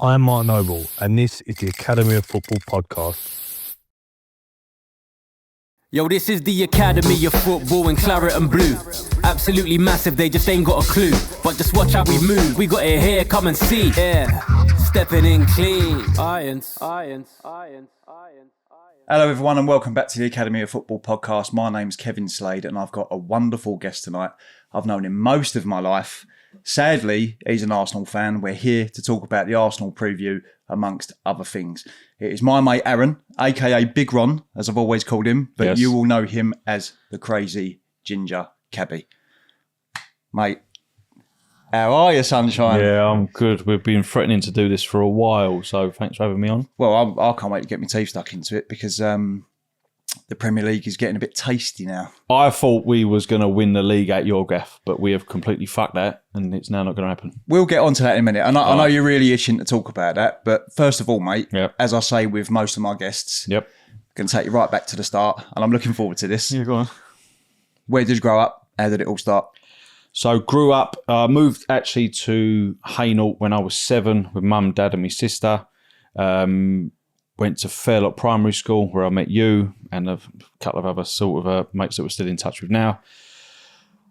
I'm Mark Noble, and this is the Academy of Football Podcast. Yo, this is the Academy of Football in claret and blue. Absolutely massive, they just ain't got a clue. But just watch how we move, we got it here, come and see. Yeah, stepping in clean. Irons. Hello everyone and welcome back to the Academy of Football Podcast. My name's Kevin Slade and I've got a wonderful guest tonight. I've known him most of my life. Sadly, he's an Arsenal fan. We're here to talk about the Arsenal preview amongst other things. It is my mate Aaron, aka Big Ron, as I've always called him, but yes, you will know him as the Crazy Ginger Cabbie. Mate, how are you, sunshine? Yeah, I'm good. We've been threatening to do this for a while, so thanks for having me on. Well, I can't wait to get my teeth stuck into it because the Premier League is getting a bit tasty now. I thought we was going to win the league at your gaff, but we have completely fucked that, and it's now not going to happen. We'll get onto that in a minute. I know you're really itching to talk about that, but first of all, mate, as I say with most of my guests, I'm going to take you right back to the start, and I'm looking forward to this. Yeah, go on. Where did you grow up? How did it all start? So grew up, moved actually to Hainault when I was 7 with mum, dad and my sister. Went to Fairlock Primary School where I met you and a couple of other sort of mates that we're still in touch with now.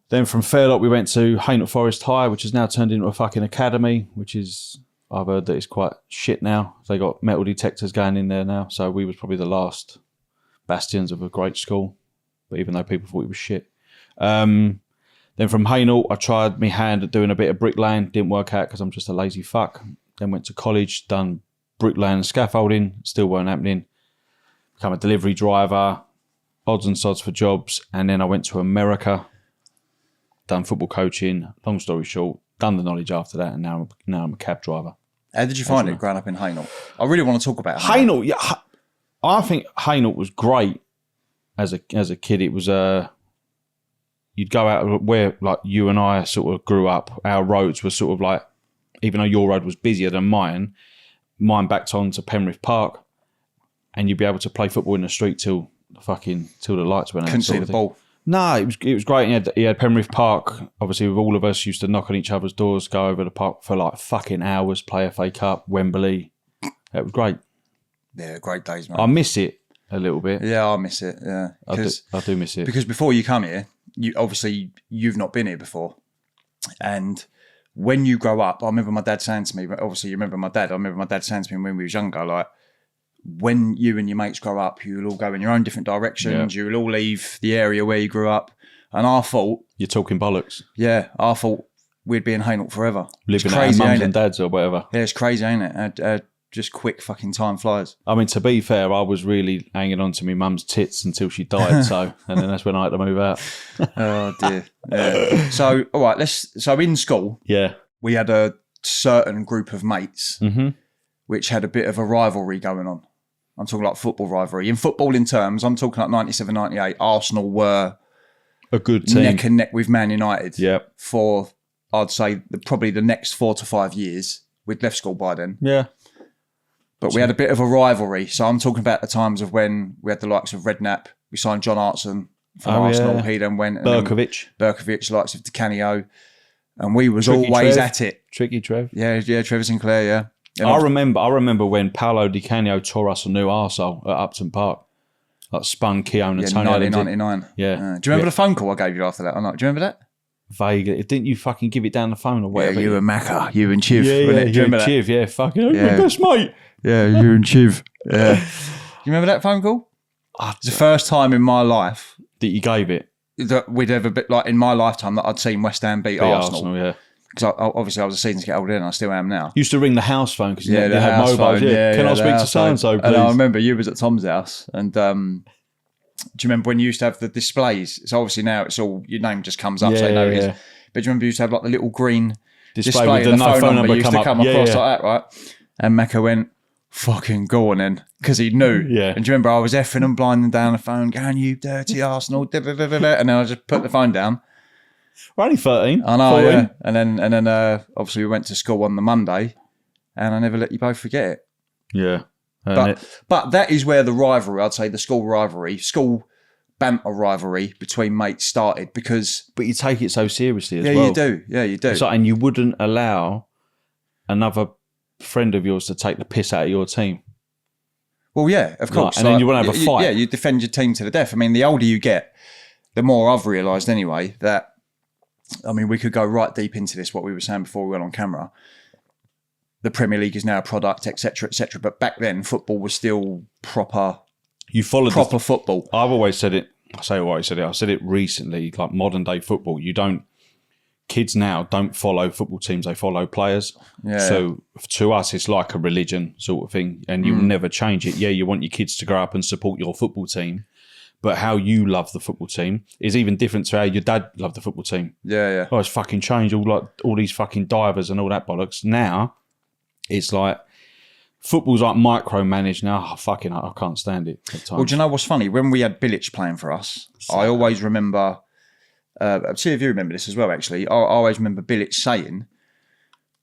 Then from Fairlock we went to Hainault Forest High, which has now turned into a fucking academy, which is, I've heard that it's quite shit now. They got metal detectors going in there now. So we was probably the last bastions of a great school, but even though people thought it was shit. Then from Hainault, I tried my hand at doing a bit of bricklaying. Didn't work out because I'm just a lazy fuck. Then went to college, done bricklaying and scaffolding. Still weren't happening. Become a delivery driver, odds and sods for jobs. And then I went to America, done football coaching. Long story short, done the knowledge after that. And now I'm a cab driver. How did you find it growing up in Hainault? I really want to talk about Hainault. Yeah, I think Hainault was great as a kid. It was you'd go out where, like, you and I sort of grew up. Our roads were sort of like, even though your road was busier than mine backed on to Penrith Park, and you'd be able to play football in the street till the lights went out. Couldn't see the ball. No, it was great. He had Penrith Park. Obviously, with all of us, used to knock on each other's doors, go over the park for like fucking hours, play FA Cup, Wembley. It was great. Yeah, great days, man. I miss it a little bit. Yeah, I miss it. Yeah, I do miss it because before you come here, you've not been here before, and when you grow up, I remember my dad saying to me. Obviously, you remember my dad. I remember my dad saying to me when we was younger, like, when you and your mates grow up, you will all go in your own different directions. You will all leave the area where you grew up, and I thought you're talking bollocks. Yeah, I thought we'd be in Hainault forever. Living at mums and dads or whatever. Yeah, it's crazy, ain't it? Just quick fucking time flies. I mean, to be fair, I was really hanging on to my mum's tits until she died. And then that's when I had to move out. Oh dear. Yeah. So, all right, so in school, we had a certain group of mates, which had a bit of a rivalry going on. I'm talking like football rivalry. In footballing terms, I'm talking like 97, 98, Arsenal were a good team. Neck and neck with Man United. Yep. For, I'd say, probably the next 4 to 5 years. We'd left school by then. Yeah. But we had a bit of a rivalry. So I'm talking about the times of when we had the likes of Redknapp. We signed John Hartson from Arsenal. Yeah. He then went. Berkovic, likes of Di Canio. And we was always at it. Tricky Trev. Yeah, Trevor Sinclair, yeah. I remember when Paolo Di Canio tore us a new arsehole at Upton Park. Like spun Keown and Tony 1999. Yeah. Do you remember the phone call I gave you after that or not? Do you remember that? Vaguely. Didn't you fucking give it down the phone or whatever? Yeah, you and Macca. You and Chiv. Yeah, you and Chiv. Yeah, fucking my best mate. Yeah, you and Chiv. Yeah. You remember that phone call? It's the first time in my life that you gave it. That we'd ever been, like, in my lifetime, that I'd seen West Ham beat Arsenal. Yeah. Because obviously I was a season ticket holder then, and I still am now. Used to ring the house phone because you had mobiles. Phone. Yeah. Can I speak to so-and-so, please? And I remember you was at Tom's house, and do you remember when you used to have the displays? So obviously now it's all, your name just comes up, so you know it is. But do you remember you used to have like the little green display with the phone number used to come across like that, right? And Macca went, fucking go on then, because he knew. Yeah. And do you remember I was effing and blinding down the phone, going, you dirty Arsenal, and then I just put the phone down. We're only 13. I know, 14. Yeah. And then obviously we went to school on the Monday, and I never let you both forget it. Yeah. But that is where the rivalry, I'd say the school banter rivalry between mates started, because... But you take it so seriously as well. Yeah, you do. Yeah, you do. And you wouldn't allow another friend of yours to take the piss out of your team. Well, yeah, of course. And then you want to have a fight. Yeah, you defend your team to the death. I mean, the older you get, the more I've realised anyway that, I mean, we could go right deep into this, what we were saying before we went on camera. The Premier League is now a product, etc., etc. But back then, football was still proper. You followed proper football. I've always said it. I said it recently. Like modern day football, kids now don't follow football teams; they follow players. Yeah. So to us, it's like a religion sort of thing, and you'll never change it. Yeah, you want your kids to grow up and support your football team, but how you love the football team is even different to how your dad loved the football team. Yeah, yeah. Oh, it's fucking changed. All these fucking divers and all that bollocks. Now, it's like football's like micromanaged now. Oh, fucking, I can't stand it at times. Well, do you know what's funny? When we had Bilic playing for us, I always remember. See if you remember this as well. Actually, I always remember Bilic saying,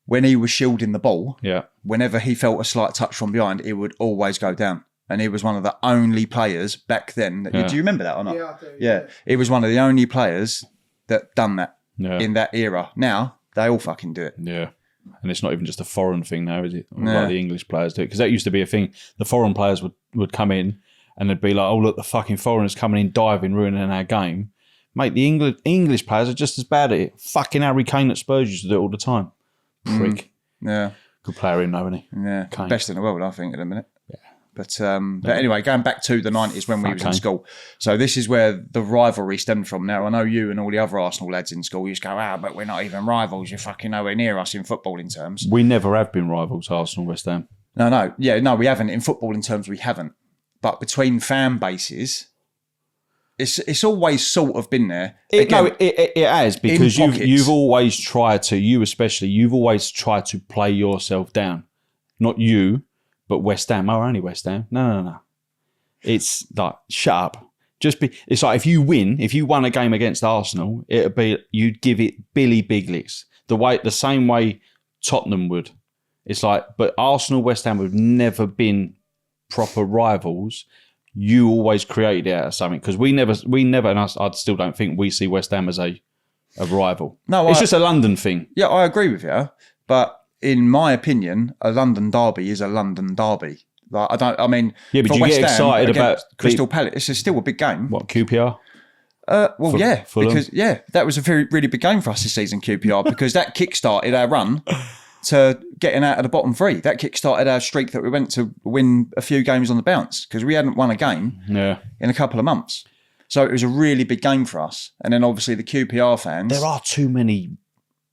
when he was shielding the ball, whenever he felt a slight touch from behind, it would always go down. And he was one of the only players back then. Do you remember that or not? Yeah, I do. Yeah, he was one of the only players that done that in that era. Now they all fucking do it. Yeah. And it's not even just a foreign thing now, is it? Like the English players do it. Because that used to be a thing. The foreign players would come in and they'd be like, oh, look, the fucking foreigners coming in, diving, ruining our game. Mate, the English players are just as bad at it. Fucking Harry Kane at Spurs used to do it all the time. Prick. Yeah. Good player in, though, isn't he? Yeah. Kane. Best in the world, I think, at the minute. Yeah. But anyway, going back to the 90s when we was in school. So this is where the rivalry stemmed from. Now, I know you and all the other Arsenal lads in school used to go, but we're not even rivals. You're fucking nowhere near us in footballing terms. We never have been rivals, Arsenal, West Ham. No. Yeah, no, we haven't. In footballing terms, we haven't. But between fan bases, it's always sort of been there. It has, because you've always tried to, you've always tried to play yourself down. Not you, but West Ham. Oh, only West Ham. No. It's like, shut up. It's like if you won a game against Arsenal, you'd give it Billy Biglicks. The same way Tottenham would. It's like, but Arsenal, West Ham have never been proper rivals. You always created it out of something, because we never, and I still don't think we see West Ham as a rival. No, it's just a London thing. Yeah, I agree with you, but in my opinion, a London derby is a London derby. Like Yeah, but you get excited about Crystal Palace. It's still a big game. What, QPR? Yeah, Fulham? because that was a really big game for us this season, QPR, because that kick-started our run to getting out of the bottom three. That kick-started our streak that we went to win a few games on the bounce, because we hadn't won a game in a couple of months. So it was a really big game for us. And then obviously the QPR fans. There are too many.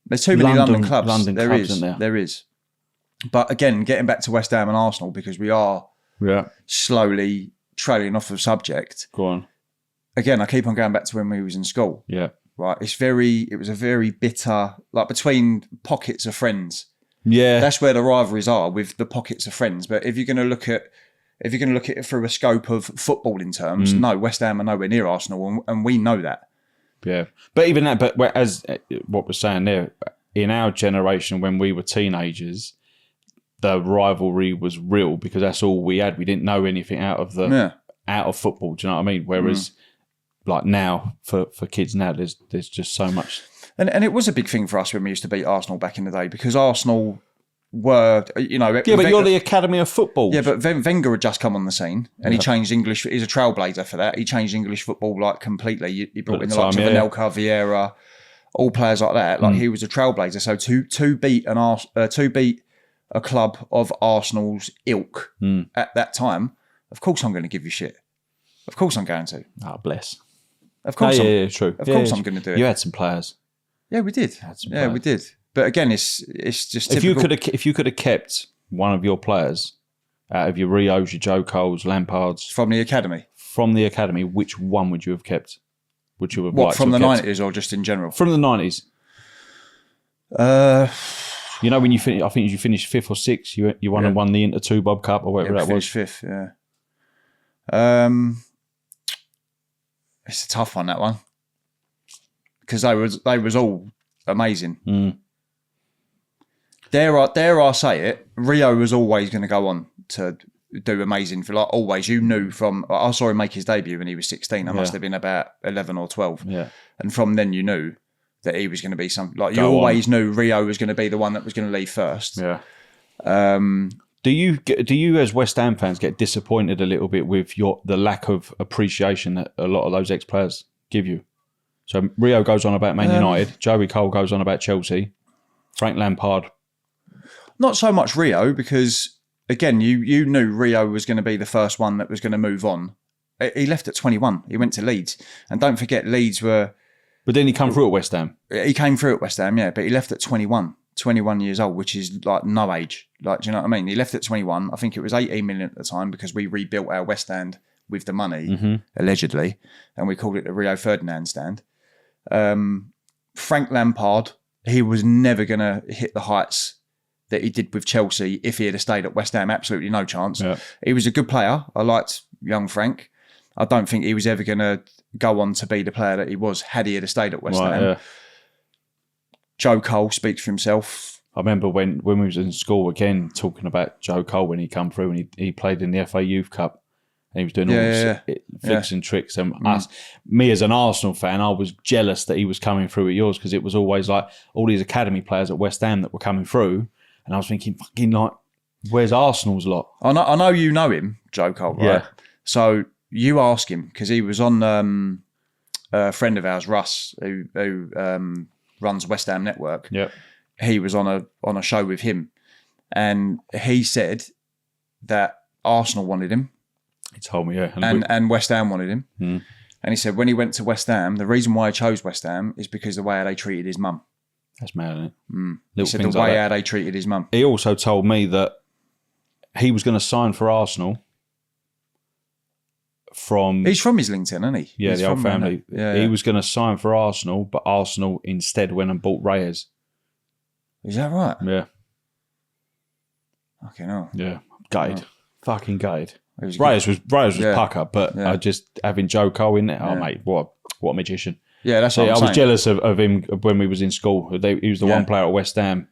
There's too many London clubs. Isn't There is. But again, getting back to West Ham and Arsenal, because we are slowly trailing off the subject. Go on. Again, I keep on going back to when we was in school. Yeah. Right. It was a very bitter, like between pockets of friends. Yeah. That's where the rivalries are, with the pockets of friends. But if you're going to look at it through a scope of footballing terms, no, West Ham are nowhere near Arsenal, and we know that. Yeah. But even that, but as what we're saying there, in our generation when we were teenagers, the rivalry was real, because that's all we had. We didn't know anything out of football. Do you know what I mean? Whereas like now, for kids now, there's just so much. And it was a big thing for us when we used to beat Arsenal back in the day, because Arsenal were, Yeah, but you're the Academy of Football. Yeah, but Wenger had just come on the scene, and he changed English. He's a trailblazer for that. He changed English football like completely. He brought in the likes of Anelka, Vieira, all players like that. Like he was a trailblazer. So to beat a club of Arsenal's ilk at that time, of course I'm going to give you shit. Of course I'm going to. Oh, bless. Of course. True. Of course I'm going to do it. You had some players. Yeah, we did. We did. But again, it's just typical. If you could have kept one of your players out of your Rios, your Joe Coles, Lampards from the academy, which one would you have kept? Would you have from the 90s or just in general? From the 90s. You know when you I think you finished 5th or 6th. You won the Inter 2 Bob Cup or whatever that was. 5th. Yeah. It's a tough one, that one, because they was all amazing. Dare I say it? Rio was always going to go on to do amazing for, like, always. You knew from, I saw him make his debut when he was 16. I must have been about 11 or 12. Yeah. And from then you knew that he was going to be something, like, you always knew Rio was going to be the one that was going to leave first. Yeah. Do you as West Ham fans get disappointed a little bit with the lack of appreciation that a lot of those ex-players give you? So Rio goes on about Man United, Joey Cole goes on about Chelsea, Frank Lampard. Not so much Rio, because again, you knew Rio was going to be the first one that was going to move on. He left at 21. He went to Leeds, and don't forget Leeds were. But then he came through at West Ham. He came through at West Ham, yeah, but he left at 21 years old, which is like no age. Like, do you know what I mean? He left at 21. I think it was 18 million at the time because we rebuilt our West Stand with the money, allegedly, and we called it the Rio Ferdinand stand. Frank Lampard, he was never going to hit the heights that he did with Chelsea if he had stayed at West Ham. Absolutely no chance. Yeah. He was a good player. I liked young Frank. I don't think he was ever going to go on to be the player that he was had he had stayed at West Ham. Yeah. Joe Cole speaks for himself. I remember when we was in school again talking about Joe Cole when he come through and he played in the FA Youth Cup and he was doing all this flicks and tricks. And me as an Arsenal fan, I was jealous that he was coming through at yours because it was always like all these academy players at West Ham that were coming through, and I was thinking, fucking like, where's Arsenal's lot? I know you know him, Joe Cole, right? Yeah. So you ask him because he was on a friend of ours, Russ, who runs West Ham Network. Yeah. He was on a show with him, and he said that Arsenal wanted him. He told me, yeah. And West Ham wanted him. And he said when he went to West Ham, the reason why he chose West Ham is because of the way they treated his mum. That's mad, isn't it? He said the way how they treated his mum. He also told me that he was going to sign for Arsenal from... He's from Islington, isn't he? Yeah, He's the old family. Yeah, he was going to sign for Arsenal, but Arsenal instead went and bought Reyes. Is that right? Yeah. Okay, no. Yeah. Gutted. Oh. Fucking gutted. Reyes was pucker, but I just having Joe Cole in there, oh mate, what a magician. Yeah, that's what I'm I saying. was jealous of him when we was in school. He was the one player at West Ham.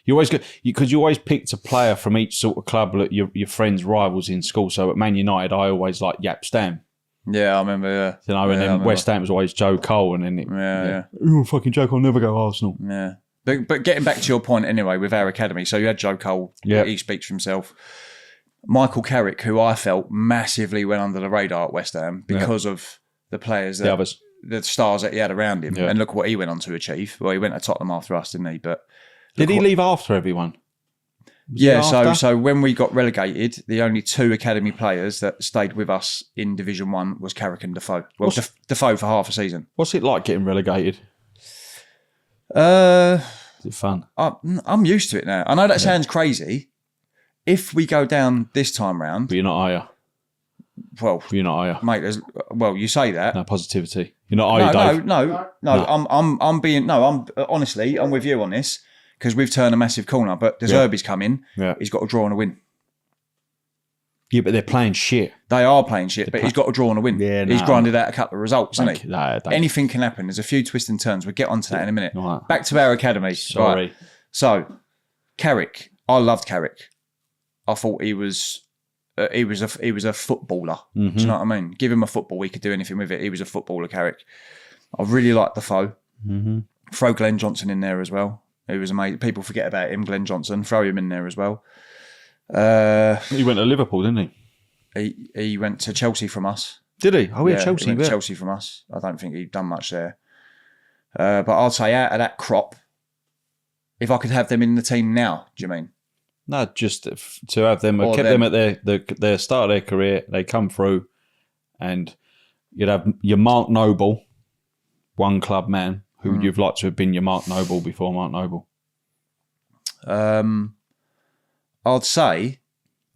You always because you always picked a player from each sort of club that your friends' rivals in school. So at Man United, I always liked Yap Stam. Yeah, I remember. Yeah, you know, and then West Ham was always Joe Cole, and then oh fucking Joe Cole never go Arsenal. Yeah, but getting back to your point anyway with our academy. So you had Joe Cole. Yeah, he speaks for himself. Michael Carrick, who I felt massively went under the radar at West Ham because of the players, the stars that he had around him, and look what he went on to achieve. Well, he went to Tottenham after us, didn't he? But did he leave after everyone? So when we got relegated, the only two academy players that stayed with us in Division 1 was Carrick and Defoe. Well, Defoe for half a season. What's it like getting relegated? Is it fun? I'm used to it now. I know that sounds crazy. If we go down this time round... But you're not, are you? Well... You're not, are you? Mate, you say that. No, positivity. You're not, are you, Dave? No. I'm honestly, I'm with you on this because we've turned a massive corner, but De Zerbi's come in. Yeah. He's got to draw and a win. Yeah, but they're playing shit. They are playing shit, but he's got to draw and a win. Yeah, he's grinded out a couple of results, hasn't he? Anything can happen. There's a few twists and turns. We'll get onto that in a minute. Right. Back to our academy. Sorry. Right. So, Carrick. I loved Carrick. I thought he was a footballer. Do you know what I mean? Give him a football, he could do anything with it. He was a footballer, Carrick. I really liked Defoe. Throw Glenn Johnson in there as well. He was amazing. People forget about him, Glenn Johnson. Throw him in there as well. He went to Liverpool, didn't he? He went to Chelsea from us. Did he? Oh, yeah, Chelsea. He went to Chelsea from us. I don't think he'd done much there. But I'd say out of that crop, if I could have them in the team now, do you mean? No, just to have them, kept them at their start of their career. They come through, and you'd have your Mark Noble, one club man, who you've liked to have been your Mark Noble before Mark Noble. I'd say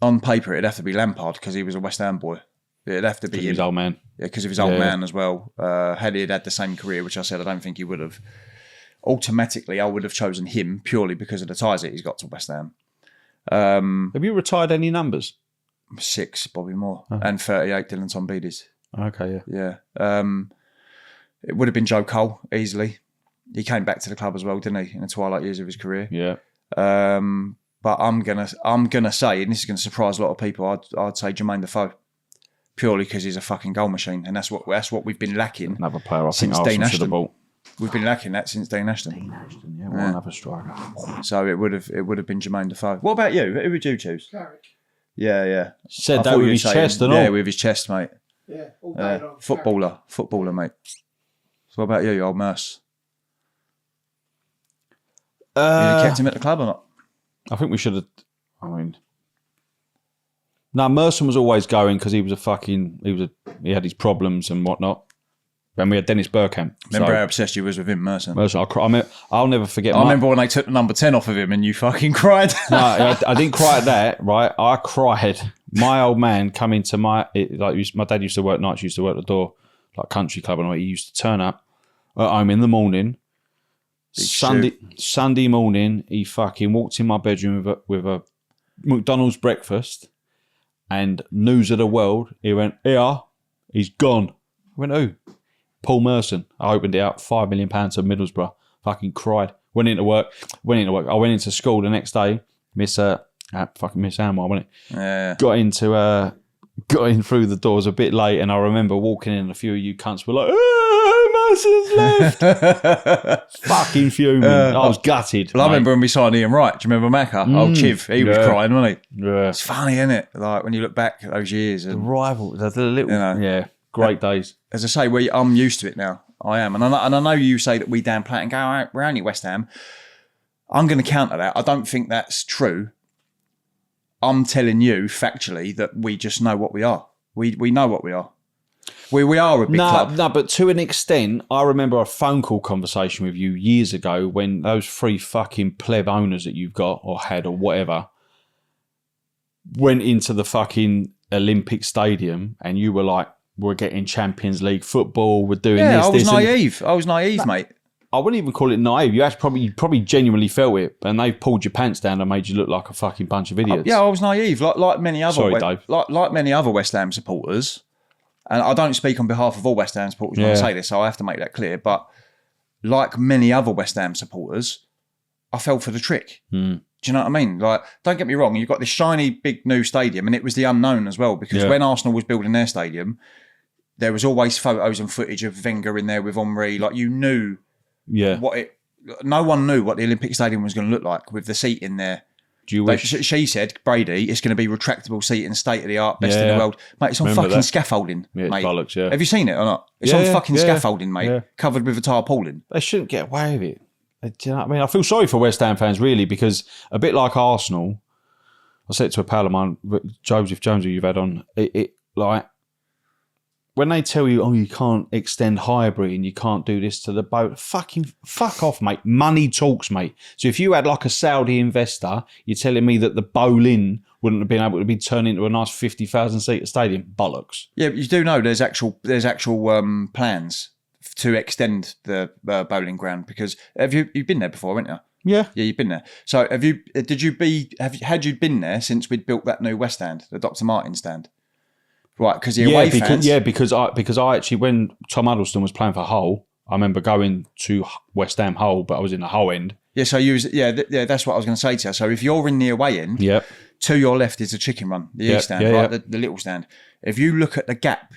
on paper it'd have to be Lampard because he was a West Ham boy. It'd have to be him. His old man. Yeah, because of his old man as well. Had he had the same career, which I said I don't think he would have. Automatically, I would have chosen him purely because of the ties that he's got to West Ham. Have you retired any numbers? 6, Bobby Moore, and 38, Dylan Tombides. Okay, yeah. It would have been Joe Cole easily. He came back to the club as well, didn't he, in the twilight years of his career? Yeah. But I'm gonna say, and this is gonna surprise a lot of people, I'd say Jermaine Defoe, purely because he's a fucking goal machine, and that's what we've been lacking. Another player I since think Dean Arsenal should have bought. We've been lacking that since Dean Ashton. Yeah, one other striker. So it would have been Jermaine Defoe. What about you? Who would you choose? Carrick. Yeah. Said I that thought with you his were chest saying- and all. Yeah, with his chest, mate. Yeah, all day long. Footballer, mate. So what about you, old Merce? You kept him at the club or not? I think we should have. I mean, no, Merson was always going because he had his problems and whatnot. And we had Dennis Bergkamp. Remember how obsessed you was with him, Merson? I'll never forget. I remember when they took the number 10 off of him and you fucking cried. No, I didn't cry at that, right? I cried. My old man coming to my dad used to work nights, used to work the door, like country club, and he used to turn up at home in the morning. Sunday morning, he fucking walked in my bedroom with a McDonald's breakfast and news of the world. He went, "Here, he's gone." I went, "Who?" Paul Merson. I opened it up, £5 million to Middlesbrough. Fucking cried. Went into work. I went into school the next day. Miss Amar, wasn't it? Yeah. Got in through the doors a bit late, and I remember walking in, and a few of you cunts were like, Merson's left. Fucking fuming. I was gutted. Well, I remember when we signed Ian Wright. Do you remember Macca? Oh, Chiv. He was crying, wasn't he? Yeah. It's funny, isn't it? Like when you look back at those years. The And, rival, the little, great days. as I say, I'm used to it now. I am. And I know you say that we downplay it and go, "Oh, we're only West Ham." I'm going to counter that. I don't think that's true. I'm telling you factually that we just know what we are. We know what we are. We are a big club. No, but to an extent, I remember a phone call conversation with you years ago when those 3 fucking pleb owners that you've got or had or whatever went into the fucking Olympic Stadium and you were like, "We're getting Champions League football, we're doing this, I was this." naive. I was naive, mate. I wouldn't even call it naive. You probably genuinely felt it, and they've pulled your pants down and made you look like a fucking bunch of idiots. Yeah, I was naive, like many other Dave. like many other West Ham supporters. And I don't speak on behalf of all West Ham supporters when I say this, so I have to make that clear. But like many other West Ham supporters, I fell for the trick. Do you know what I mean? Like, don't get me wrong, you've got this shiny, big new stadium, and it was the unknown as well, because when Arsenal was building their stadium, there was always photos and footage of Wenger in there with Henry. Like, you knew no one knew what the Olympic Stadium was going to look like with the seat in there. Do you wish? She said, Brady, it's going to be retractable seating, state of the art, best in the world. Mate, it's on fucking scaffolding, Yeah, mate. bollocks, yeah. Have you seen it or not? It's on fucking scaffolding, mate, covered with a tarpaulin. They shouldn't get away with it. Do you know what I mean? I feel sorry for West Ham fans, really, because a bit like Arsenal, I said to a pal of mine, Joseph Jones, who you've had on, it like, when they tell you, "Oh, you can't extend Highbury and you can't do this to the boat," fuck off, mate. Money talks, mate. So if you had like a Saudi investor, you're telling me that the Boleyn wouldn't have been able to be turned into a nice 50,000 seat stadium? Bollocks. Yeah, but you do know there's actual plans to extend the bowling ground, because you've been there before, haven't you? Yeah. Yeah, you've been there. So had you been there since we'd built that new West Stand, the Dr. Martin stand? Right, because the away fans... Yeah, because I actually, when Tom Huddleston was playing for Hull, I remember going to West Ham Hull, but I was in the Hull end. Yeah, so that's what I was going to say to you. So if you're in the away end, to your left is the chicken run, the east stand, right, the little stand. If you look at the gap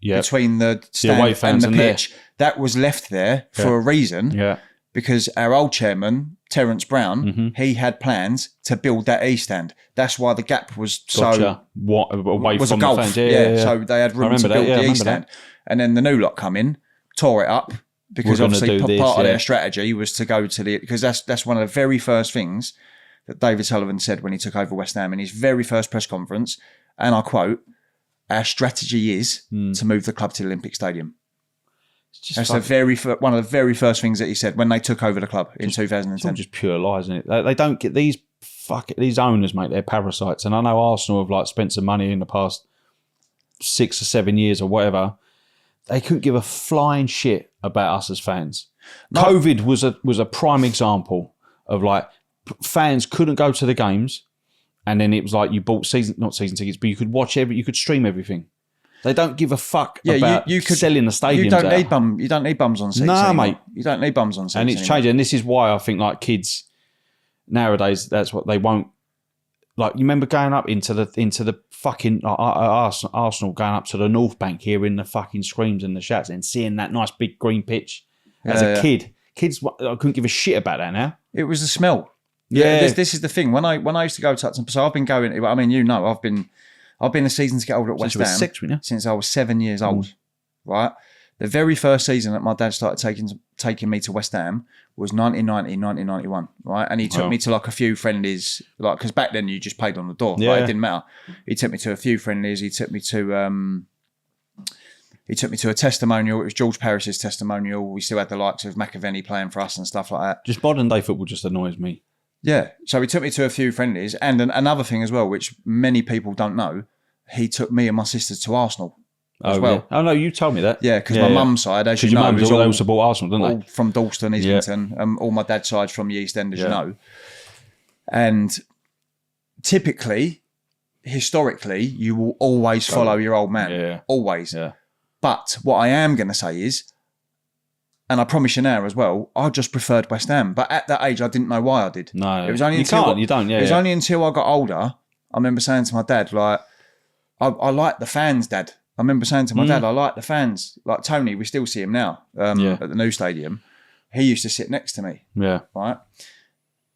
between the stand away fans and the pitch, that was left there for a reason. Yeah. Because our old chairman, Terence Brown, he had plans to build that east stand. That's why the gap was away was from a gulf. the fans. Yeah. So they had room to build the east stand. And then the new lot come in, tore it up, because obviously part of their strategy was to go to because that's one of the very first things that David Sullivan said when he took over West Ham in his very first press conference. And I quote, "Our strategy is to move the club to the Olympic Stadium." That's one of the very first things that he said when they took over the club in 2010. It's all just pure lies, isn't it? They don't get these owners, mate. They're parasites, and I know Arsenal have like spent some money in the past 6 or 7 years or whatever. They couldn't give a flying shit about us as fans. No. COVID was a prime example of like fans couldn't go to the games, and then it was like you bought not season tickets, but you could watch you could stream everything. They don't give a fuck about selling the stadiums. You don't need bums on seats. Nah, anymore. mate. You don't need bums on seats. And it's changing. And this is why I think like kids nowadays, that's what they won't. Like, you remember going up into the fucking Arsenal going up to the North Bank, hearing the fucking screams and the shouts and seeing that nice big green pitch. as a kid. Kids, I couldn't give a shit about that now. It was the smell. Yeah. This is the thing. When I used to go to Tottenham, so I've been going. I mean, I've been a season to get older at West Ham since I was 7 years old. Right. The very first season that my dad started taking me to West Ham was 1990, 1991, right? And he took me to like a few friendlies, like because back then you just played on the door, right? It didn't matter. He took me to a few friendlies. He took me to a testimonial. It was George Paris's testimonial. We still had the likes of McAvenny playing for us and stuff like that. Just modern day football just annoys me. Yeah. So he took me to a few friendlies, and another thing as well, which many people don't know, he took me and my sister to Arsenal. As well. Yeah. Oh no, you told me that. Yeah, because my mum's side, as you know, they all support Arsenal, don't they? From Dalston, Islington, all my dad's side's from the East End, as you know. And typically, historically, you will always follow your old man. Yeah. Always. Yeah. But what I am going to say is, and I promise you now as well, I just preferred West Ham. But at that age, I didn't know why I did. No. It was only it was only until I got older, I remember saying to my dad, like, I like the fans, Dad. I remember saying to my dad, I like the fans. Like Tony, we still see him now at the new stadium. He used to sit next to me. Yeah. Right.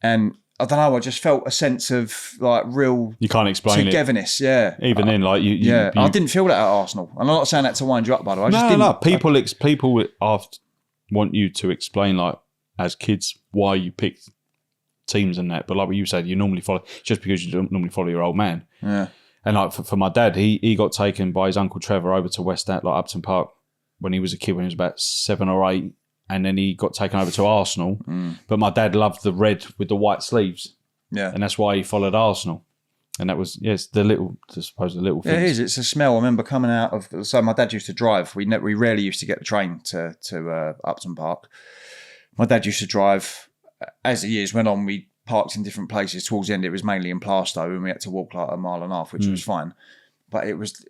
And I don't know, I just felt a sense of like real you can't explain togetherness. Yeah. Even then, like you I didn't feel that at Arsenal. And I'm not saying that to wind you up, by the way. No. People want you to explain, like, as kids, why you picked teams and that. But like what you said, you normally follow, just because you don't normally follow your old man. Yeah. And like for my dad, he got taken by his uncle Trevor over to West Ham, like Upton Park, when he was a kid, when he was about 7 or 8, and then he got taken over to Arsenal. But my dad loved the red with the white sleeves, and that's why he followed Arsenal. And that was the little things. Yeah, it is. It's a smell. I remember coming out of. So my dad used to drive. We rarely used to get the train to Upton Park. My dad used to drive. As the years went on, we parked in different places. Towards the end, it was mainly in Plaistow, and we had to walk like 1.5 miles, which was fine. But it was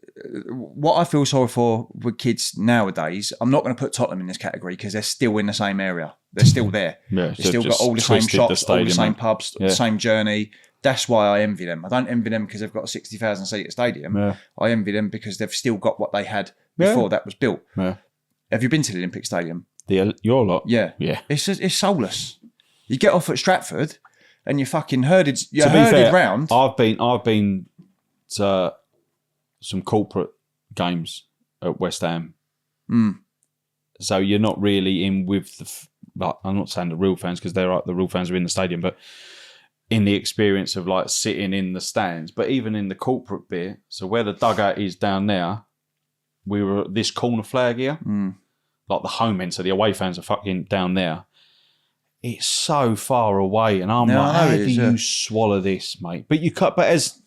what I feel sorry for with kids nowadays. I'm not going to put Tottenham in this category because they're still in the same area. They're still there. They've still got all the same shops, all the same pubs, the same journey. That's why I envy them. I don't envy them because they've got a 60,000 seat stadium. I envy them because they've still got what they had before that was built. Have you been to the Olympic Stadium? Your lot? Yeah. It's soulless. You get off at Stratford and you're fucking herded round. I've been to some corporate games at West Ham. So you're not really in with I'm not saying the real fans because the real fans are in the stadium, but in the experience of like sitting in the stands. But even in the corporate bit, so where the dugout is down there, we were at this corner flag here, like the home end, so the away fans are fucking down there. It's so far away, and I'm like, how do you swallow this, mate? But you cut, but as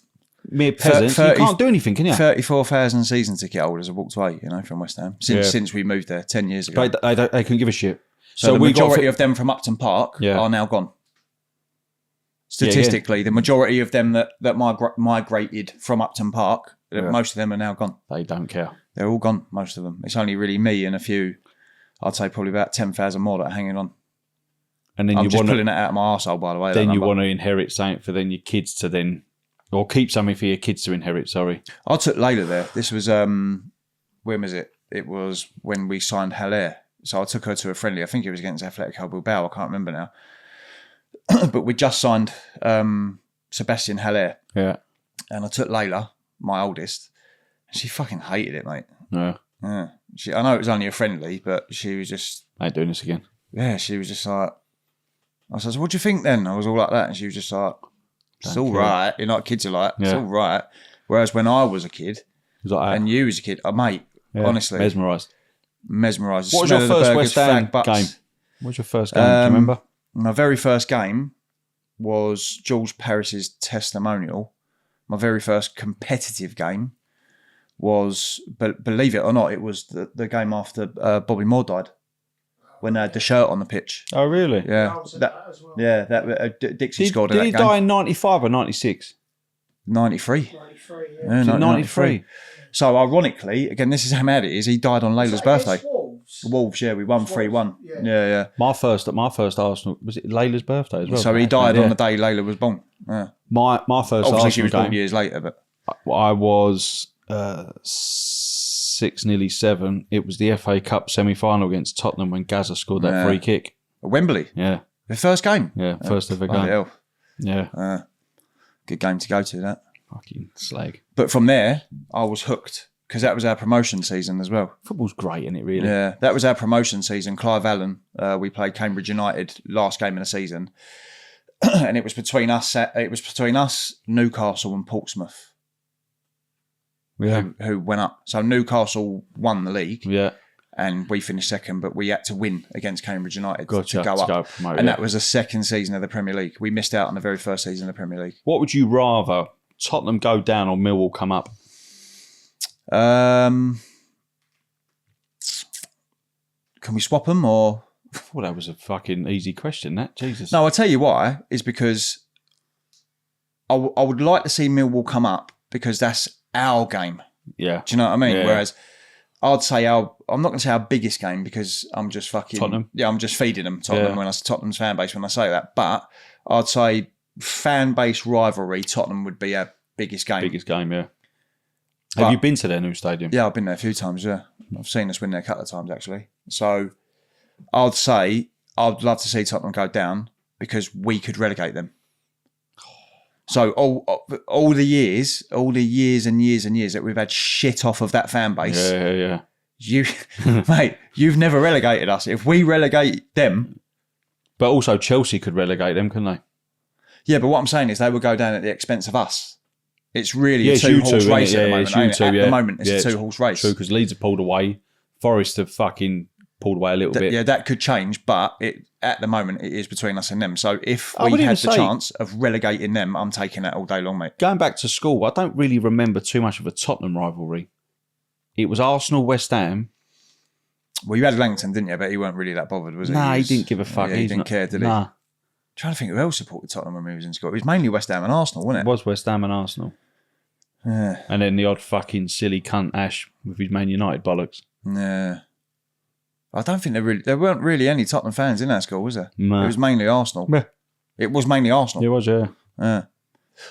mere peasants, you can't do anything, can you? 34,000 season ticket holders have walked away, from West Ham since we moved there 10 years ago. But they couldn't give a shit. So the majority of them from Upton Park are now gone. Statistically, the majority of them that migrated from Upton Park, most of them are now gone. They don't care. They're all gone, most of them. It's only really me and a few, I'd say probably about 10,000 more that are hanging on. And then I'm just pulling it out of my arsehole, by the way. Then you want to inherit something for then your kids to then, or keep something for your kids to inherit, sorry. I took Layla there. This was, when was it? It was when we signed Haller. So I took her to a friendly. I think it was against Atletico Bilbao. I can't remember now. But we just signed Sebastian Haller. Yeah. And I took Layla, my oldest, and she fucking hated it, mate. Yeah. I know it was only a friendly, but she was just... I ain't doing this again. Yeah, she was just like... I said, what do you think then? I was all like that. And she was just like, it's all right. You know what kids are like. It's all right. Whereas when I was a kid, like and you was a kid, mate, honestly. Mesmerised. What was your first West Ham game? What was your first game? Do you remember? My very first game was George Paris's testimonial. My very first competitive game was, believe it or not, it was the game after Bobby Moore died. When they had the shirt on the pitch. Oh, really? Yeah. Dixie scored in that game. Did he die in 95 or 96? 93. 93, yeah. 93. So, ironically, again, this is how mad it is, he died on Layla's birthday. Wolves, we won 3-1. Yeah. My first Arsenal, was it Layla's birthday as well? So, he died on the day Layla was born. Yeah. My first Obviously, Arsenal she was game, 4 years later, but... I was 6, nearly 7. It was the FA Cup semi-final against Tottenham when Gazza scored that free kick. At Wembley? Yeah. The first game? Yeah, first ever Bloody game. hell. Yeah. Good game to go to, that. Fucking slag. But from there, I was hooked because that was our promotion season as well. Football's great, isn't it, really? Yeah, that was our promotion season. Clive Allen, we played Cambridge United last game of the season. And it was between us, Newcastle and Portsmouth. Yeah. Who went up. So Newcastle won the league. Yeah. And we finished second, but we had to win against Cambridge United Gotcha, to go up. Promote, and that was the second season of the Premier League. We missed out on the very first season of the Premier League. What would you rather, Tottenham go down or Millwall come up? Can we swap them or? Well, that was a fucking easy question, that. Jesus. No, I'll tell you why. Is because I would like to see Millwall come up because that's our game. Yeah. Do you know what I mean? Yeah. Whereas I'd say I'm not going to say our biggest game because I'm just fucking Tottenham. Yeah, I'm just feeding them Tottenham when I say Tottenham's fan base when I say that. But I'd say fan base rivalry, Tottenham would be our biggest game. Biggest game, yeah. Have you been to their new stadium? Yeah, I've been there a few times. Yeah, I've seen us win there a couple of times actually. So I'd say I'd love to see Tottenham go down because we could relegate them. So all the years and years that we've had shit off of that fan base. Yeah. Mate, you've never relegated us. If we relegate them, but also Chelsea could relegate them, couldn't they? Yeah, but what I'm saying is they would go down at the expense of us. It's really a two-horse race at the moment. At the moment, it's a two-horse race. True, because Leeds have pulled away. Forest have fucking pulled away a little bit. Yeah, that could change, but at the moment, it is between us and them. So if we had the chance of relegating them, I'm taking that all day long, mate. Going back to school, I don't really remember too much of a Tottenham rivalry. It was Arsenal, West Ham. Well, you had Langton, didn't you? But he weren't really that bothered, was he? Nah, he didn't give a fuck. Yeah, he didn't care, did he? Nah. Trying to think who else supported Tottenham when we was in school. It was mainly West Ham and Arsenal, wasn't It it? was West Ham and Arsenal. Yeah. And then the odd fucking silly cunt Ash with his Man United bollocks. Yeah. I don't think there weren't really any Tottenham fans in our school, was there? No. It was mainly Arsenal. Yeah. It was mainly Arsenal. It was, yeah. Yeah.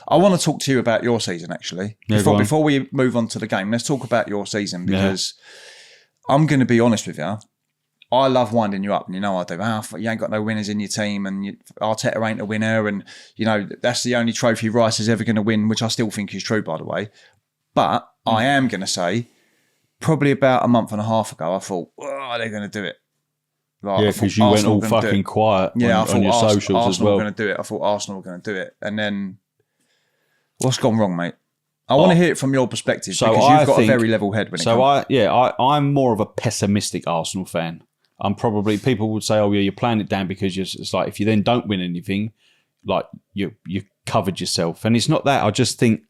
I want to talk to you about your season, actually. Yeah, Before we move on to the game, let's talk about your season because I'm going to be honest with you. I love winding you up, and you know I do. You ain't got no winners in your team, and Arteta ain't a winner, and you know that's the only trophy Rice is ever going to win, which I still think is true, by the way. But I am going to say, probably about a month and a half ago, I thought, oh, they're going to do it. Like, yeah, because you went all fucking quiet on your socials Arsenal as well. Were going to do it. I thought Arsenal were going to do it, and then what's gone wrong, mate? I want to hear it from your perspective because you've got a very level head when it comes. I'm more of a pessimistic Arsenal fan. I'm probably, people would say, oh yeah, you're playing it down because it's like if you then don't win anything, like you covered yourself. And it's not that. I just think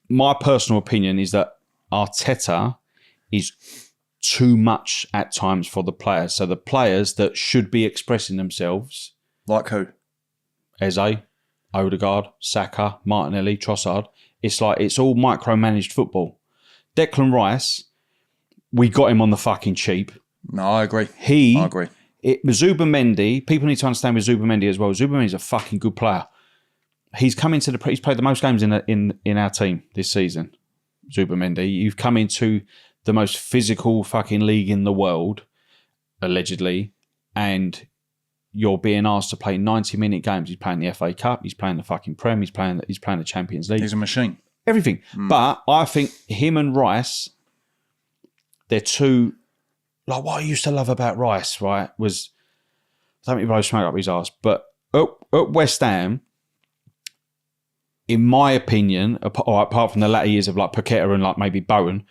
my personal opinion is that Arteta is too much at times for the players. So the players that should be expressing themselves, like who? Eze, Odegaard, Saka, Martinelli, Trossard. It's like it's all micromanaged football. Declan Rice, we got him on the fucking cheap. No, I agree. I agree. Zubimendi, people need to understand with Zubimendi as well. Zubimendi's a fucking good player. He's come into he's played the most games in our team this season. Zubimendi, you've come into the most physical fucking league in the world, allegedly, and you're being asked to play 90-minute games. He's playing the FA Cup, he's playing the fucking Prem, he's playing the Champions League. He's a machine. Everything. But I think him and Rice, they're two. Like what I used to love about Rice, right, was don't make me blow smoke up his ass, but at West Ham, in my opinion, apart from the latter years of like Paqueta and like maybe Bowen,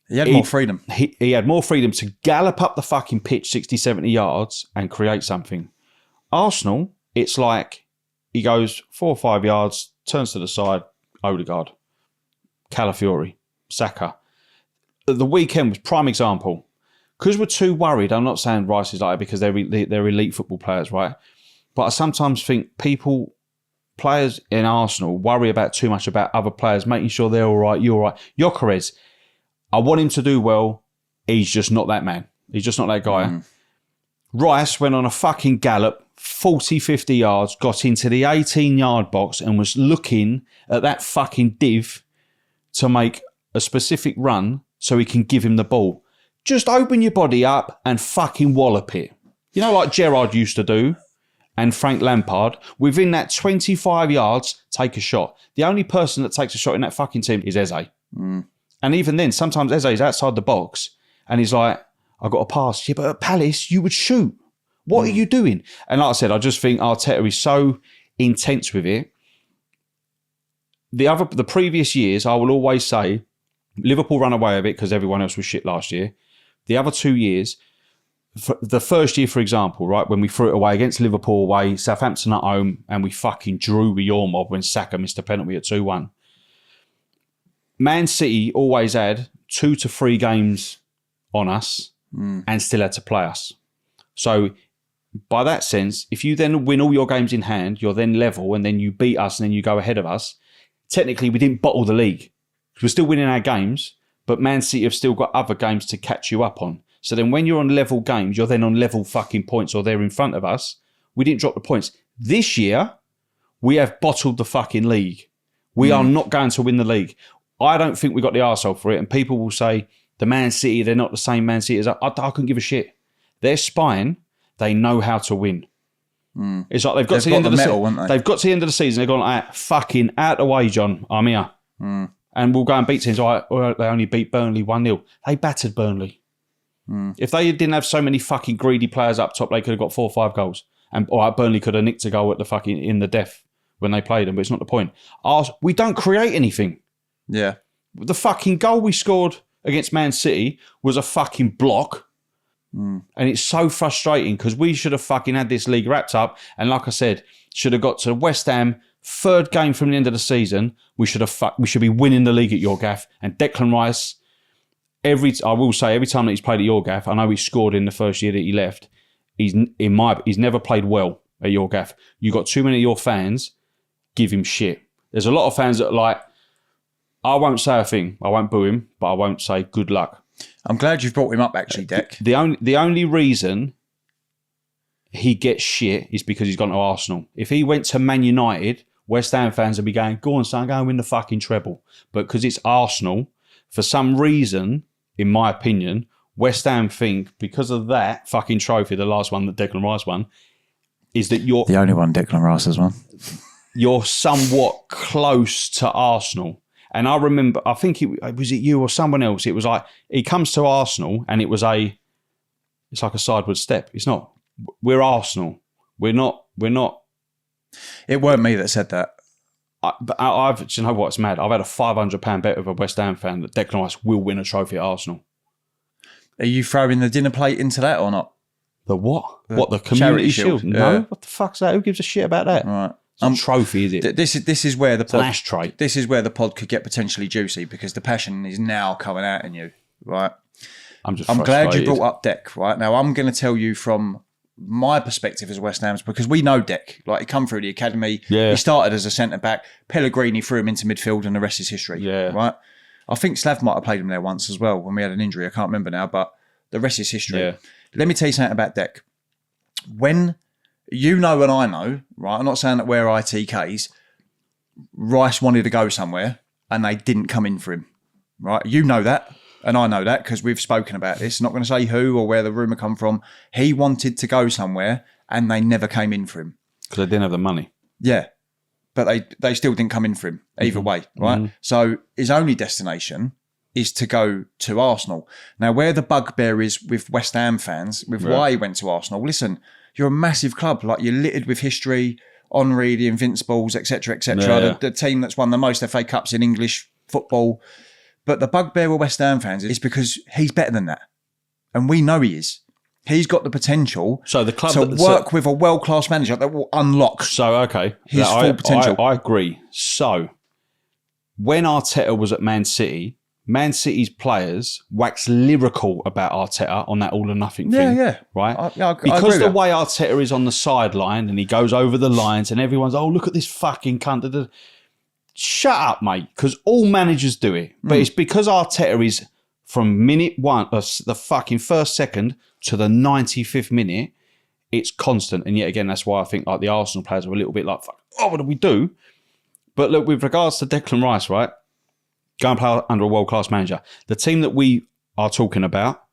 he had more freedom. He had more freedom to gallop up the fucking pitch 60, 70 yards and create something. Arsenal, it's like he goes 4 or 5 yards, turns to the side, Odegaard, Calafiori, Saka. The weekend was prime example. Because we're too worried, I'm not saying Rice is like that because they're elite football players, right? But I sometimes think players in Arsenal worry about too much about other players, making sure they're all right, you're all right. Gyökeres, I want him to do well. He's just not that man. He's just not that guy. Rice went on a fucking gallop, 40, 50 yards, got into the 18-yard box and was looking at that fucking div to make a specific run so he can give him the ball. Just open your body up and fucking wallop it. You know, like Gerrard used to do and Frank Lampard. Within that 25 yards, take a shot. The only person that takes a shot in that fucking team is Eze. And even then, sometimes Eze is outside the box and he's like, I got a pass. Yeah, but at Palace, you would shoot. What are you doing? And like I said, I just think Arteta is so intense with it. The previous years, I will always say, Liverpool ran away with it because everyone else was shit last year. The other 2 years, the first year, for example, right, when we threw it away against Liverpool away, Southampton at home, and we fucking drew with your mob when Saka missed a penalty at 2-1. Man City always had 2 to 3 games on us and still had to play us. So by that sense, if you then win all your games in hand, you're then level, and then you beat us and then you go ahead of us, technically we didn't bottle the league. We're still winning our games, but Man City have still got other games to catch you up on. So then when you're on level games, you're then on level fucking points, or they're in front of us. We didn't drop the points. This year, we have bottled the fucking league. We are not going to win the league. I don't think we got the arsehole for it. And people will say, the Man City, they're not the same Man City as I couldn't give a shit. Their spine, they know how to win. It's like they've got to the end of the season. They've got to the end of the season. They've gone like, fucking out the way, John. I'm here. And we'll go and beat teams. Or they only beat Burnley 1-0. They battered Burnley. If they didn't have so many fucking greedy players up top, they could have got 4 or 5 goals. And Burnley could have nicked a goal at the fucking in the death when they played them, but it's not the point. We don't create anything. Yeah. The fucking goal we scored against Man City was a fucking block. And it's so frustrating because we should have fucking had this league wrapped up. And like I said, should have got to West Ham, 3rd game from the end of the season. We should be winning the league at your gaff. And Declan Rice, I will say every time that he's played at your gaff, I know he scored in the first year that he left. He's never played well at your gaff. You got too many of your fans give him shit. There's a lot of fans that are like, I won't say a thing. I won't boo him, but I won't say good luck. I'm glad you've brought him up, actually, Dec. The only reason he gets shit is because he's gone to Arsenal. If he went to Man United, West Ham fans would be going, go on, son, go and win the fucking treble. But because it's Arsenal, for some reason, in my opinion, West Ham think because of that fucking trophy, the last one that Declan Rice won, is that you're... The only one Declan Rice has won. You're somewhat close to Arsenal. And I remember, I think was it you or someone else? It was like, he comes to Arsenal and it's like a sideward step. It's not. We're Arsenal. We're not. It weren't me that said that. Do you know what's mad? I've had a £500 bet with a West Ham fan that Declan Rice will win a trophy at Arsenal. Are you throwing the dinner plate into that or not? The what? The Community Shield? No. Yeah. What the fuck's that? Who gives a shit about that? Right. It's a trophy, is it? This is where the pod, an ashtray. This is where the pod could get potentially juicy because the passion is now coming out in you, right? I'm glad you brought up Dec, right? Now I'm going to tell you from my perspective as West Ham's because we know Dec. Like he come through the academy. Yeah. He started as a centre back. Pellegrini threw him into midfield, and the rest is history. Yeah. Right. I think Slav might have played him there once as well when we had an injury. I can't remember now, but the rest is history. Yeah. Let me tell you something about Dec. When you know and I know, right? I'm not saying that we're ITKs. Rice wanted to go somewhere and they didn't come in for him, right? You know that and I know that because we've spoken about this. Not going to say who or where the rumour come from. He wanted to go somewhere and they never came in for him. Because they didn't have the money. Yeah. But they still didn't come in for him either way, right? So his only destination is to go to Arsenal. Now, where the bugbear is with West Ham fans, with why he went to Arsenal, listen, you're a massive club. Like, you're littered with history, Henry, the Invincibles, etc., etc. Yeah. The team that's won the most FA Cups in English football. But the bugbear with West Ham fans is because he's better than that. And we know he is. He's got the potential to work with a world-class manager that will unlock his full potential. I agree. So, when Arteta was at Man City, Man City's players waxed lyrical about Arteta on that all or nothing thing. Yeah. Right? I agree because the with way Arteta is on the sideline and he goes over the lines and everyone's, oh, look at this fucking cunt. Shut up, mate, because all managers do it. But it's because Arteta is from minute one, the fucking first second to the 95th minute, it's constant. And yet again, that's why I think like the Arsenal players are a little bit like, fuck, oh, what do we do? But look, with regards to Declan Rice, right? go and play under a world-class manager. The team that we are talking about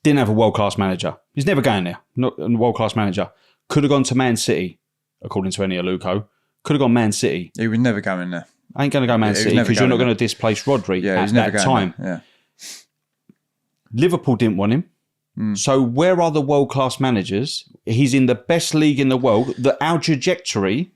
didn't have a world-class manager. He's never going there. Not a world-class manager. Could have gone to Man City, according to Eni Aluko. Could have gone Man City. He would never go in there. I ain't going to go Man City because you're not going to displace Rodri at that time. Yeah. Liverpool didn't want him. So where are the world-class managers? He's in the best league in the world. Our trajectory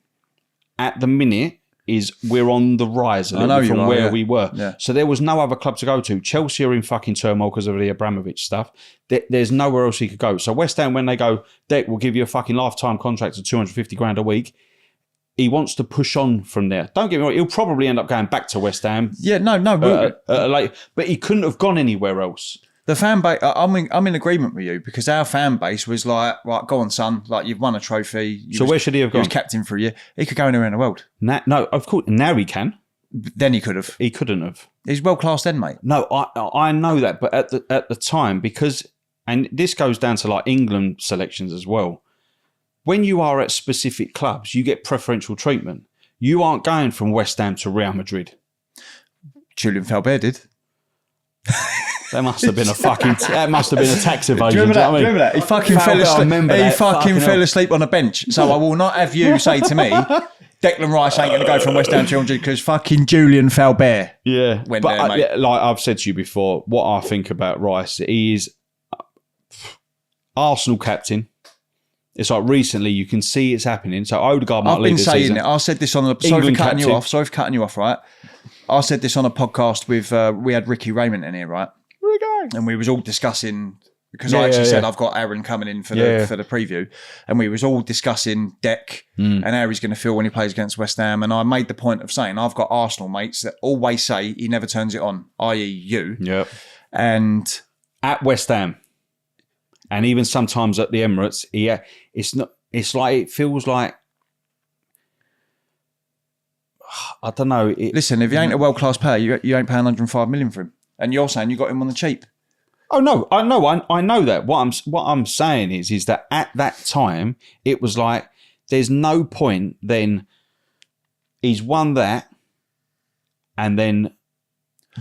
at the minute is we're on the rise a little from where we were. Yeah. So there was no other club to go to. Chelsea are in fucking turmoil because of the Abramovich stuff. There's nowhere else he could go. So West Ham, when they go, Deck, we'll give you a fucking lifetime contract of 250 grand a week. He wants to push on from there. Don't get me wrong, he'll probably end up going back to West Ham. Yeah, no. But he couldn't have gone anywhere else. The fan base, I'm in agreement with you because our fan base was like, right, go on, son. Like, you've won a trophy. Where should he have gone? He was captain for a year. He could go anywhere in the world. No, of course. Now he can. Then he could have. He couldn't have. He's world class then, mate. No, I know that. But at the time, because, and this goes down to like England selections as well. When you are at specific clubs, you get preferential treatment. You aren't going from West Ham to Real Madrid. Julian Felbert did. That must have been a tax evasion. Do you remember that? He fucking fell asleep. He fucking fell asleep on a bench. So I will not have you say to me, Declan Rice ain't going to go from West Ham to Real Madrid because fucking Julian Felbert. Yeah, went there, mate. Like I've said to you before, what I think about Rice, he is Arsenal captain. It's like recently you can see it's happening. So Odegaard might lead the season. I've been saying it. I said this on the. Sorry for cutting you off. Right. I said this on a podcast with. We had Ricky Raymond in here, right? And we was all discussing because I actually said I've got Aaron coming in for the preview, and we was all discussing Deck and how he's going to feel when he plays against West Ham. And I made the point of saying I've got Arsenal mates that always say he never turns it on, i.e. you. Yep. And at West Ham, and even sometimes at the Emirates, it's not. It's like it feels like. I don't know. Listen, if he ain't a world class player, you ain't paying 105 million for him. And you're saying you got him on the cheap. Oh no, I know that. What I'm saying is that at that time it was like there's no point. Then he's won that, and then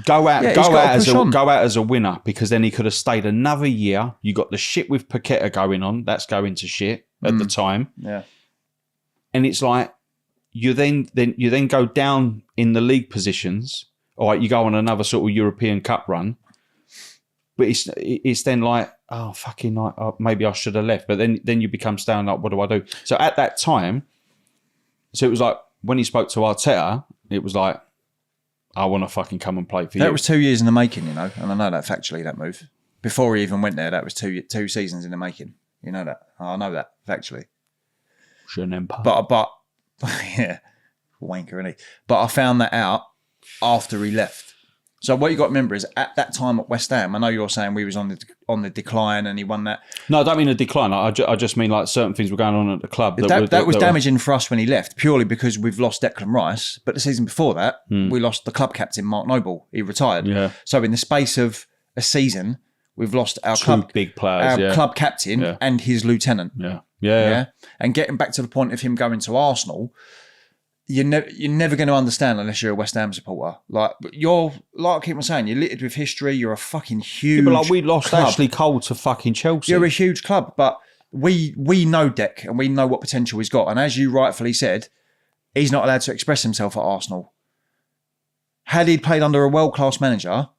go out as a winner because then he could have stayed another year. You got the shit with Paqueta going on. That's going to shit at the time. Yeah, and it's like you then go down in the league positions. All right, you go on another sort of European Cup run, but it's then like, oh, fucking, like, maybe I should have left. But then you become staying like, what do I do? So at that time, so it was like, when he spoke to Arteta, it was like, I want to fucking come and play for you. That was 2 years in the making, and I know that factually, that move. Before he even went there, that was two seasons in the making. You know that. I know that factually. But yeah, wanker, isn't he? But I found that out after he left. So what you got to remember is at that time at West Ham, I know you're saying we was on the decline and he won that. No, I don't mean a decline. I just mean like certain things were going on at the club. That was damaging for us when he left, purely because we've lost Declan Rice. But the season before that, we lost the club captain, Mark Noble. He retired. Yeah. So in the space of a season, we've lost our big players, club captain and his lieutenant. Yeah. And getting back to the point of him going to Arsenal, you're never going to understand unless you're a West Ham supporter. Like I keep on saying, you're littered with history. You're a fucking huge. But like we lost club. Ashley Cole to fucking Chelsea. You're a huge club, but we know Deck and we know what potential he's got. And as you rightfully said, he's not allowed to express himself at Arsenal. Had he played under a world class manager,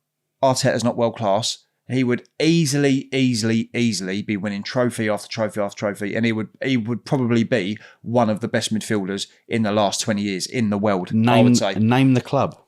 Arteta's not world class. He would easily be winning trophy after trophy after trophy, and he would probably be one of the best midfielders in the last 20 years in the world. I would say. Name the club.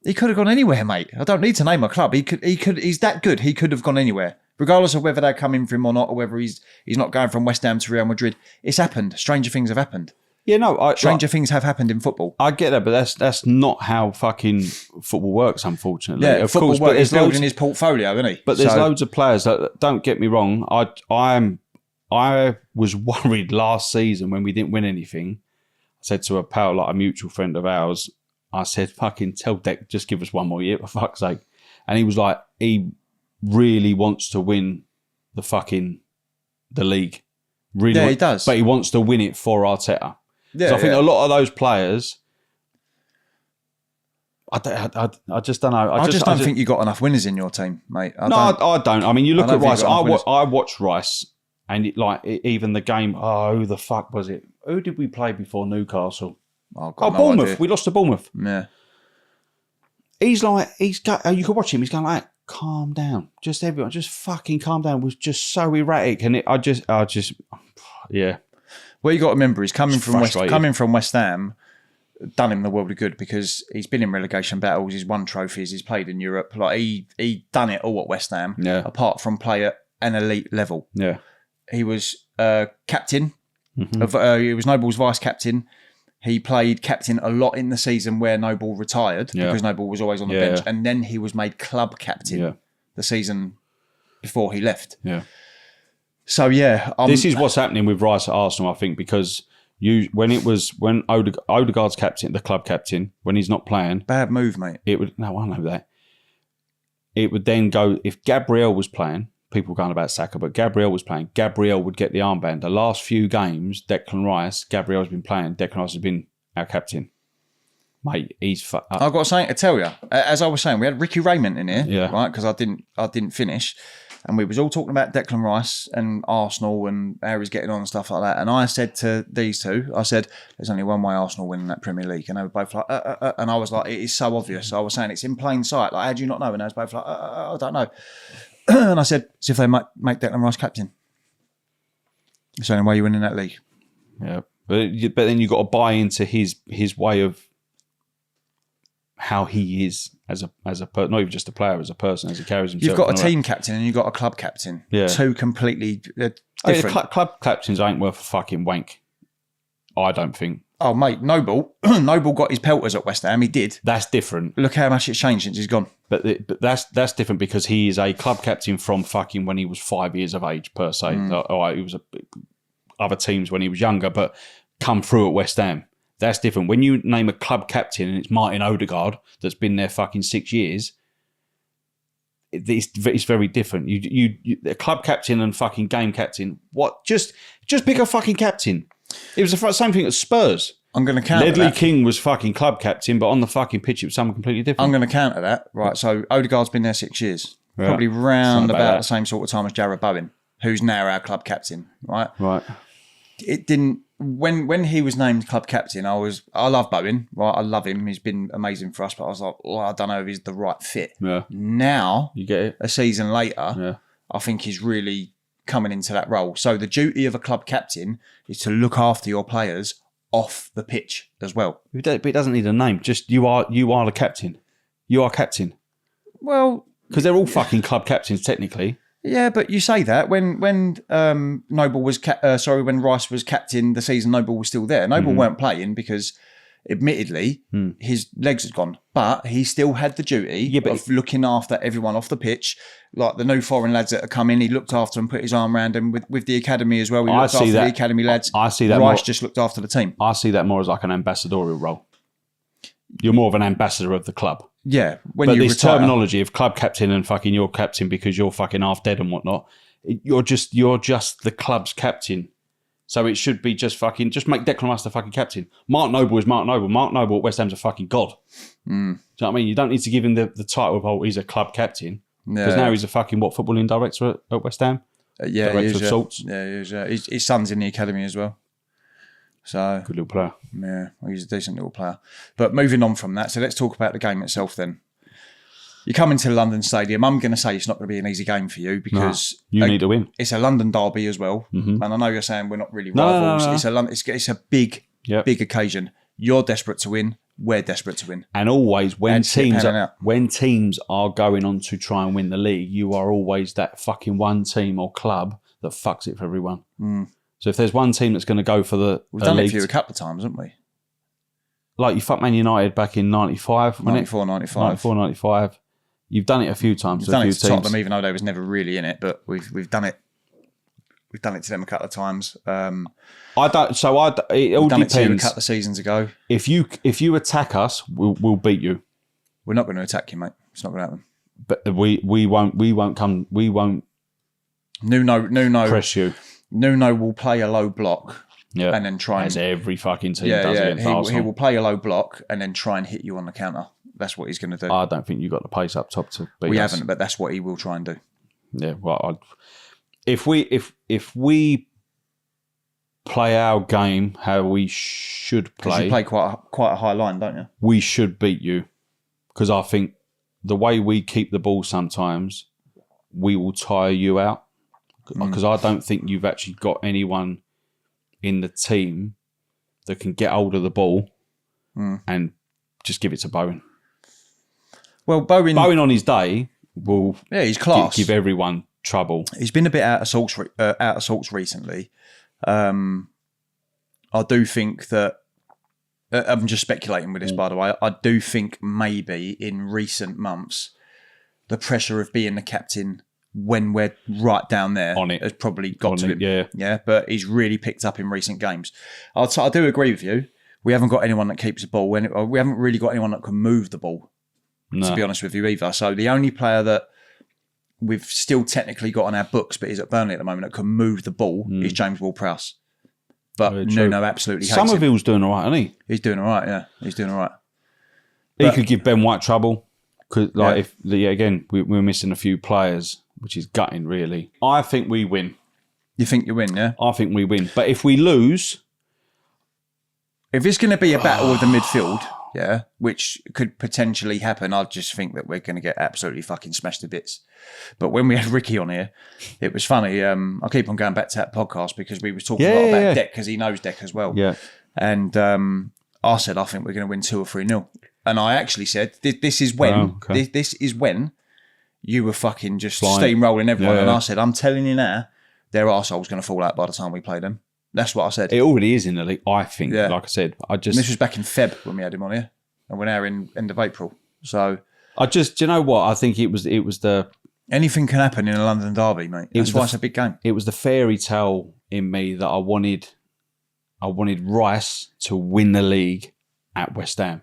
He could have gone anywhere, mate. I don't need to name a club. He could. He's that good. He could have gone anywhere, regardless of whether they're coming for him or not, or whether he's not going from West Ham to Real Madrid. It's happened. Stranger things have happened. Yeah, no. Stranger things have happened in football. I get that, but that's not how fucking football works, unfortunately. Yeah, of course, but he's building his portfolio, isn't he? But there's loads of players that, don't get me wrong, I was worried last season when we didn't win anything. I said to a pal, like a mutual friend of ours, I said, fucking tell Deck, just give us one more year, for fuck's sake. And he was like, he really wants to win the league. Really he does. But he wants to win it for Arteta. Yeah, so I think a lot of those players, I just don't know. I just don't think you got enough winners in your team, mate. I don't. I mean, you look at Rice. I watched Rice, and even the game. Oh, who the fuck was it? Who did we play before Newcastle? Bournemouth. Idea. We lost to Bournemouth. Yeah. You could watch him. He's going like, calm down. Just everyone, just fucking calm down. It was just so erratic, and yeah. Well, you got to remember, he's coming from West Ham. Done him the world of good because he's been in relegation battles, he's won trophies, he's played in Europe. Like he done it all at West Ham. Yeah. Apart from play at an elite level. Yeah. He was captain. He was Noble's vice captain. He played captain a lot in the season where Noble retired because Noble was always on the bench, and then he was made club captain the season before he left. Yeah. So this is what's happening with Rice at Arsenal, I think, because. When Odegaard's captain, the club captain, when he's not playing, bad move, mate. I know that. It would then go if Gabriel was playing. People going about Saka, but Gabriel was playing. Gabriel would get the armband. The last few games, Declan Rice, Gabriel's been playing. Declan Rice has been our captain. Mate, he's. I've got something to tell you. As I was saying, we had Ricky Raymond in here, right? Because I didn't finish. And we was all talking about Declan Rice and Arsenal and how he's getting on and stuff like that. And I said to these two, I said, there's only one way Arsenal winning that Premier League. And they were both like, and I was like, it is so obvious. So I was saying, it's in plain sight. Like, how do you not know? And they was both like, I don't know. And I said, see if they make Declan Rice captain. It's the only way you're winning that league. Yeah. But then you've got to buy into his way of how he is as a not even just a player, as a person, as he carries himself. You've got a team captain and you've got a club captain. Yeah. Two completely different. Club captains ain't worth a fucking wank. I don't think. Oh, mate, Noble got his pelters at West Ham. He did. That's different. Look how much it's changed since he's gone. But that's different because he is a club captain from fucking when he was 5 years of age, per se. He was other teams when he was younger, but come through at West Ham. That's different. When you name a club captain and it's Martin Odegaard that's been there fucking 6 years, it's very different. You a club captain and fucking game captain. What? Just pick a fucking captain. It was the same thing at Spurs. I'm going to counter Ledley that. King was fucking club captain, but on the fucking pitch it was someone completely different. I'm going to counter that. Right, so Odegaard's been there 6 years. Right. Probably round about the same sort of time as Jarrod Bowen, who's now our club captain. Right. It didn't. When he was named club captain, I love Bowen, right? I love him. He's been amazing for us, but I was like, I don't know if he's the right fit. Yeah. Now, you get it. A season later, I think he's really coming into that role. So the duty of a club captain is to look after your players off the pitch as well. But it doesn't need a name. Just you are the captain. You are captain. Well, because they're all fucking club captains technically. Yeah, but you say that when Noble was when Rice was captain, the season Noble was still there. Noble weren't playing because, admittedly, his legs had gone, but he still had the duty of looking after everyone off the pitch, like the new foreign lads that had come in. He looked after them, put his arm around them with the academy as well. He looked after the academy lads. I see that. Rice just looked after the team. I see that more as like an ambassadorial role. You're more of an ambassador of the club. Yeah, but this terminology of club captain and fucking you're captain because you're fucking half dead and whatnot, you're just the club's captain. So it should be just make Declan Rice the fucking captain. Mark Noble is Mark Noble. Mark Noble at West Ham's a fucking god. Do you know what I mean? You don't need to give him the title of he's a club captain because now he's a fucking footballing director at West Ham. Director he is, of sorts. Yeah, he is. His son's in the academy as well. So good little player. Yeah, he's a decent little player. But moving on from that, so let's talk about the game itself then. You come into the London Stadium. I'm going to say it's not going to be an easy game for you because you need to win. It's a London derby as well, and I know you're saying we're not really rivals. No. It's a big occasion. You're desperate to win. We're desperate to win. And always when teams are going on to try and win the league, you are always that fucking one team or club that fucks it for everyone. So if there's one team that's going to go for the we've done league, it for you a couple of times, haven't we? Like you fucked Man United back in 95, 94, 95. You've done it a few times. We've done it to Tottenham, even though they was never really in it, but we've done it. We've done it to them a couple of times. It all depends. Done it to you a couple of seasons ago. If you attack us, we'll beat you. We're not going to attack you, mate. It's not going to happen. But we won't come. We won't. Nuno press you. Nuno will play a low block. Yeah, and then try as every fucking team does against Arsenal. He will play a low block and then try and hit you on the counter. that's what he's going to do. I don't think you've got the pace up top to beat us. We haven't, but that's what he will try and do. Yeah, well, if we play our game how we should play, you play quite a high line, don't you? We should beat you, because I think the way we keep the ball sometimes, we will tire you out. Because I don't think you've actually got anyone in the team that can get hold of the ball and just give it to Bowen. Well, Bowen on his day will he's class. Give everyone trouble. He's been a bit out of sorts recently. I do think that I'm just speculating with this, by the way. I do think maybe in recent months the pressure of being the captain when we're right down there on it has probably got to him. Yeah. But he's really picked up in recent games. I do agree with you. We haven't got anyone that keeps the ball. We haven't really got anyone that can move the ball, to be honest with you, either. So the only player that we've still technically got on our books, but is at Burnley at the moment, that can move the ball is James Ward-Prowse. But Nuno absolutely hates him. Somerville's doing all right, isn't he? He's doing all right, yeah. He's doing all right. He could give Ben White trouble. Because, again, we're missing a few players, which is gutting, really. I think we win. You think you win, yeah? I think we win. But if we lose... If it's going to be a battle of the midfield, yeah, which could potentially happen, I just think that we're going to get absolutely fucking smashed to bits. But when we had Ricky on here, it was funny. I keep on going back to that podcast because we were talking a lot about Deck, because he knows Deck as well. Yeah. And I said, I think we're going to win 2 or 3-0. And I actually said, this is when, this is when you were fucking just steamrolling everyone. Yeah. And I said, I'm telling you now, their arsehole's going to fall out by the time we play them. That's what I said. It already is in the league, I think. Yeah. Like I said, And this was back in Feb when we had him on here. And we're now in end of April. So do you know what? I think it was the... Anything can happen in a London derby, mate. That's why it's a big game. It was the fairy tale in me that I wanted Rice to win the league at West Ham.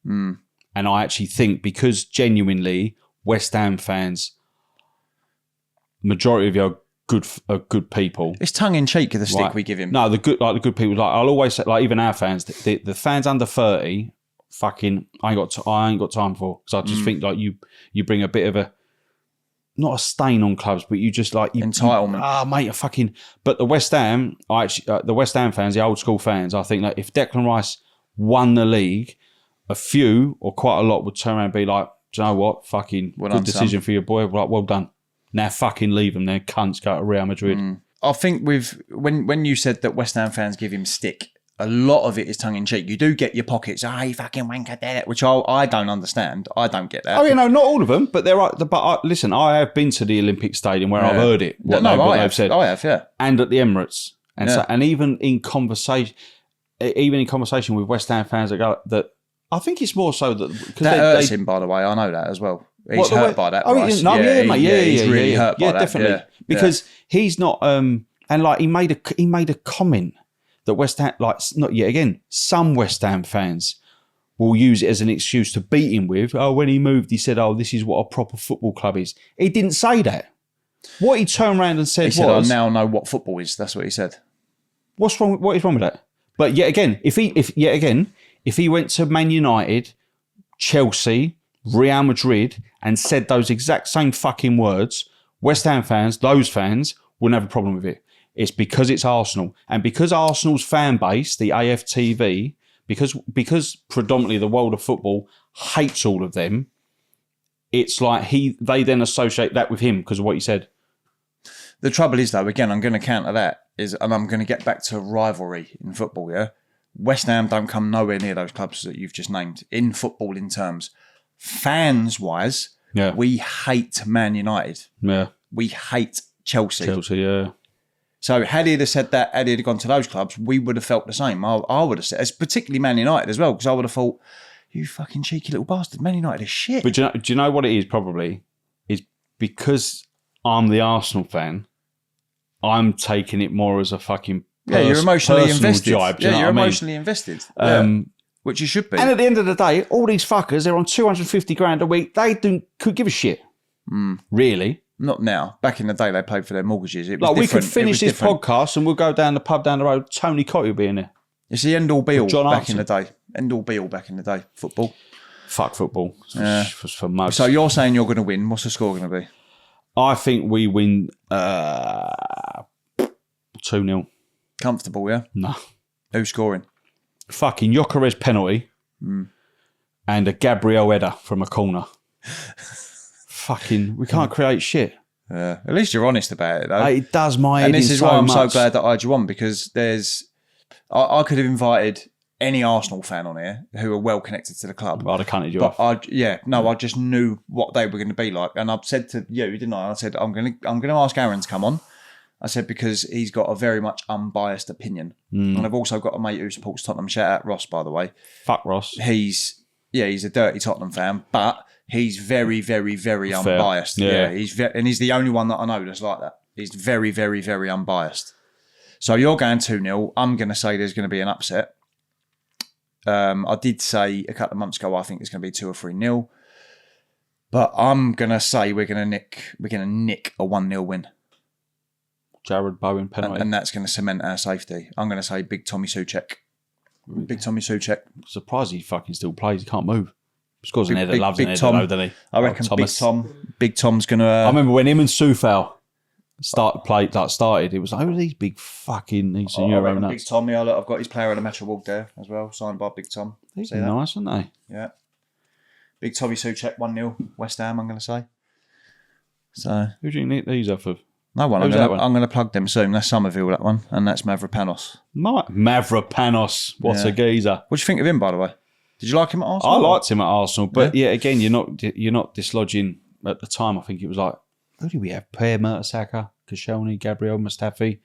And I actually think, because genuinely West Ham fans, majority of you are good people. It's tongue in cheek of the stick we give him. No, the good people. Like I'll always say, like even our fans, the fans under 30, fucking, I ain't got time for. Because I just think like you bring a bit of a, not a stain on clubs, but you just like entitlement. Mate, fucking. But the West Ham, the West Ham fans, the old school fans, I think that if Declan Rice won the league, a few or quite a lot would turn around and be like, do you know what? Fucking good decision for your boy. Like, well done. Now fucking leave them. They're cunts. Go to Real Madrid. I think when you said that West Ham fans give him stick, a lot of it is tongue in cheek. You do get your pockets. You fucking wanker there, which I don't understand. I don't get that. Oh, not all of them, but there are. But listen, I have been to the Olympic Stadium where I've heard it. What they've said. I have, yeah. And at the Emirates, and even in conversation with West Ham fans that I think it's more so that because that hurts him. By the way, I know that as well. He's hurt by that. Rice. Mate, he's really hurt by that. Definitely, because he's not. And like he made a comment that West Ham, like not yet again, some West Ham fans will use it as an excuse to beat him with. Oh, when he moved, he said, "Oh, this is what a proper football club is." He didn't say that. What he turned around and said I now know what football is. That's what he said. What's wrong? What is wrong with that? But yet again, if he went to Man United, Chelsea, Real Madrid, and said those exact same fucking words, West Ham fans, those fans, wouldn't have a problem with it. It's because it's Arsenal. And because Arsenal's fan base, the AFTV, because predominantly the world of football hates all of them, it's like they then associate that with him because of what he said. The trouble is, though, again, I'm going to counter that, and I'm going to get back to rivalry in football, yeah? West Ham don't come nowhere near those clubs that you've just named in football in terms. Fans-wise, we hate Man United. Yeah. We hate Chelsea. Yeah. So had he have said that, had he have gone to those clubs, we would have felt the same. I would have said, it's particularly Man United as well, because I would have thought, you fucking cheeky little bastard, Man United is shit. But do you know what it is probably? Is because I'm the Arsenal fan, I'm taking it more as a fucking you're emotionally invested. Jibe, you're emotionally invested. Which you should be. And at the end of the day, all these fuckers, they're on 250 grand a week. They could give a shit. Really. Not now. Back in the day, they paid for their mortgages. It was like we could different. finish this podcast and we'll go down the pub down the road. Tony Cotty will be in there. It's the end all be all back in the day. End all be all back in the day. Football. Fuck football. For mugs. So you're saying you're going to win. What's the score going to be? I think we win 2-0. Comfortable, yeah? No. Who's scoring? Fucking Gyökeres penalty and a Gabriel header from a corner. Fucking, we can't create shit. At least you're honest about it, though. It does my head and this in is so why I'm much. so glad that I had you on, because I could have invited any Arsenal fan on here who are well connected to the club. I'd have cunted you But off. I just knew what they were going to be like. And I've said to you, didn't I? I said, I'm going to ask Aaron to come on. I said, because he's got a very much unbiased opinion. And I've also got a mate who supports Tottenham. Shout out Ross, by the way. Fuck Ross. He's a dirty Tottenham fan, but he's very, very, very unbiased. Yeah. And he's the only one that I know that's like that. He's very, very, very unbiased. So you're going 2-0. I'm going to say there's going to be an upset. I did say a couple of months ago I think it's going to be 2 or 3-0. But I'm going to say we're going to nick a 1-0 win. Jared Bowen penalty. And that's going to cement our safety. I'm going to say Big Tommy Souček. Big Tommy Souček. Surprised he fucking still plays. He can't move. Scores an header, Big- loves Big an header, Tom. though, doesn't he? I reckon Thomas. Big Tom's going to... I remember when him and Soufal started, it was like, who are these big fucking Eastern I Euro reckon nuts? Big Tom, yeah, look, I've got his player of the match award there as well, signed by Big Tom. These See are that? nice, aren't they? Yeah. Big Tommy Souček, 1-0, West Ham, I'm going to say. So, Who do you nick these off of? no one. Who's that one? I'm going to plug them soon. That's Somerville, that one, and that's Mavropanos. Mavropanos. What a geezer. What do you think of him, by the way? Did you like him at I Arsenal? liked him at Arsenal, but yeah, again, you're not dislodging at the time. I think it was like, who do we have? Per Mertesacker, Koscielny, Gabriel, Mustafi,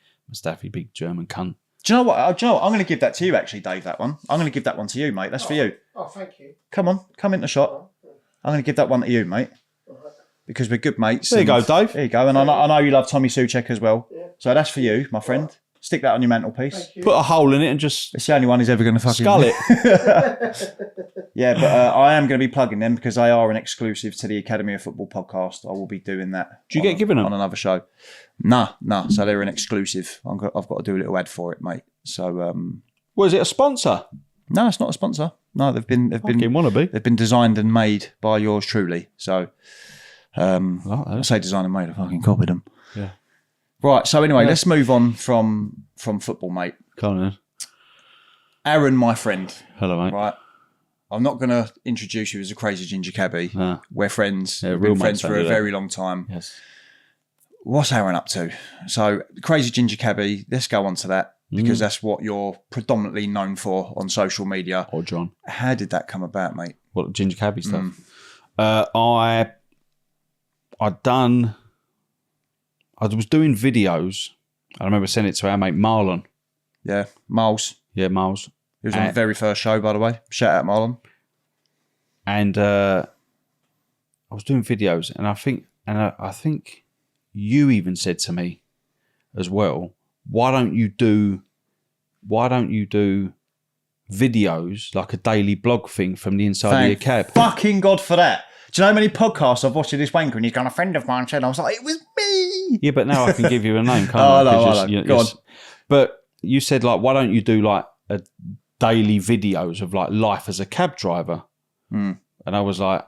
big German cunt. Do you know what? I'm going to give that to you, actually, Dave, that one. I'm going to give that one to you, mate. That's for you. Oh, thank you. Come on, come in the shot. I'm going to give that one to you, mate. Because we're good mates. There you go, Dave. There you go. And I know you love Tommy Souček as well. Yeah. So that's for you, my friend. Stick that on your mantelpiece. Put a hole in it and just It's the only one he's ever going to fucking... scull it. Yeah, but I am going to be plugging them because they are an exclusive to the Academy of Football podcast. I will be doing that. Do you get given them? On another show. Nah. So they're an exclusive. I've got to do a little ad for it, mate. So... Was it a sponsor? No, it's not a sponsor. No, they've been designed and made by yours truly. So... I say design and made, I fucking copied them. Yeah. Right, so anyway, let's move on from football, mate. Come on, then. Aaron, my friend. Hello, mate. Right. I'm not going to introduce you as a Crazy Ginger Cabbie. No. We're friends. Yeah, We've real been friends mates, for a don't do very long time. Yes. What's Aaron up to? So, Crazy Ginger Cabbie, let's go on to that because that's what you're predominantly known for on social media. Or John. How did that come about, mate? What, Ginger Cabbie stuff? I was doing videos. I remember sending it to our mate Marlon. Yeah, Miles. Yeah, Miles. He was on the very first show, by the way. Shout out, Marlon. And I was doing videos, and I think you even said to me as well, why don't you do videos like a daily blog thing from the inside of your cab? Fucking God for that. Do you know how many podcasts I've watched of this wanker and he's gone, a friend of mine said, I was like, it was me. Yeah, but now I can give you a name, can't I I? know. Go on. But you said, like, why don't you do like a daily videos of like life as a cab driver? And I was like,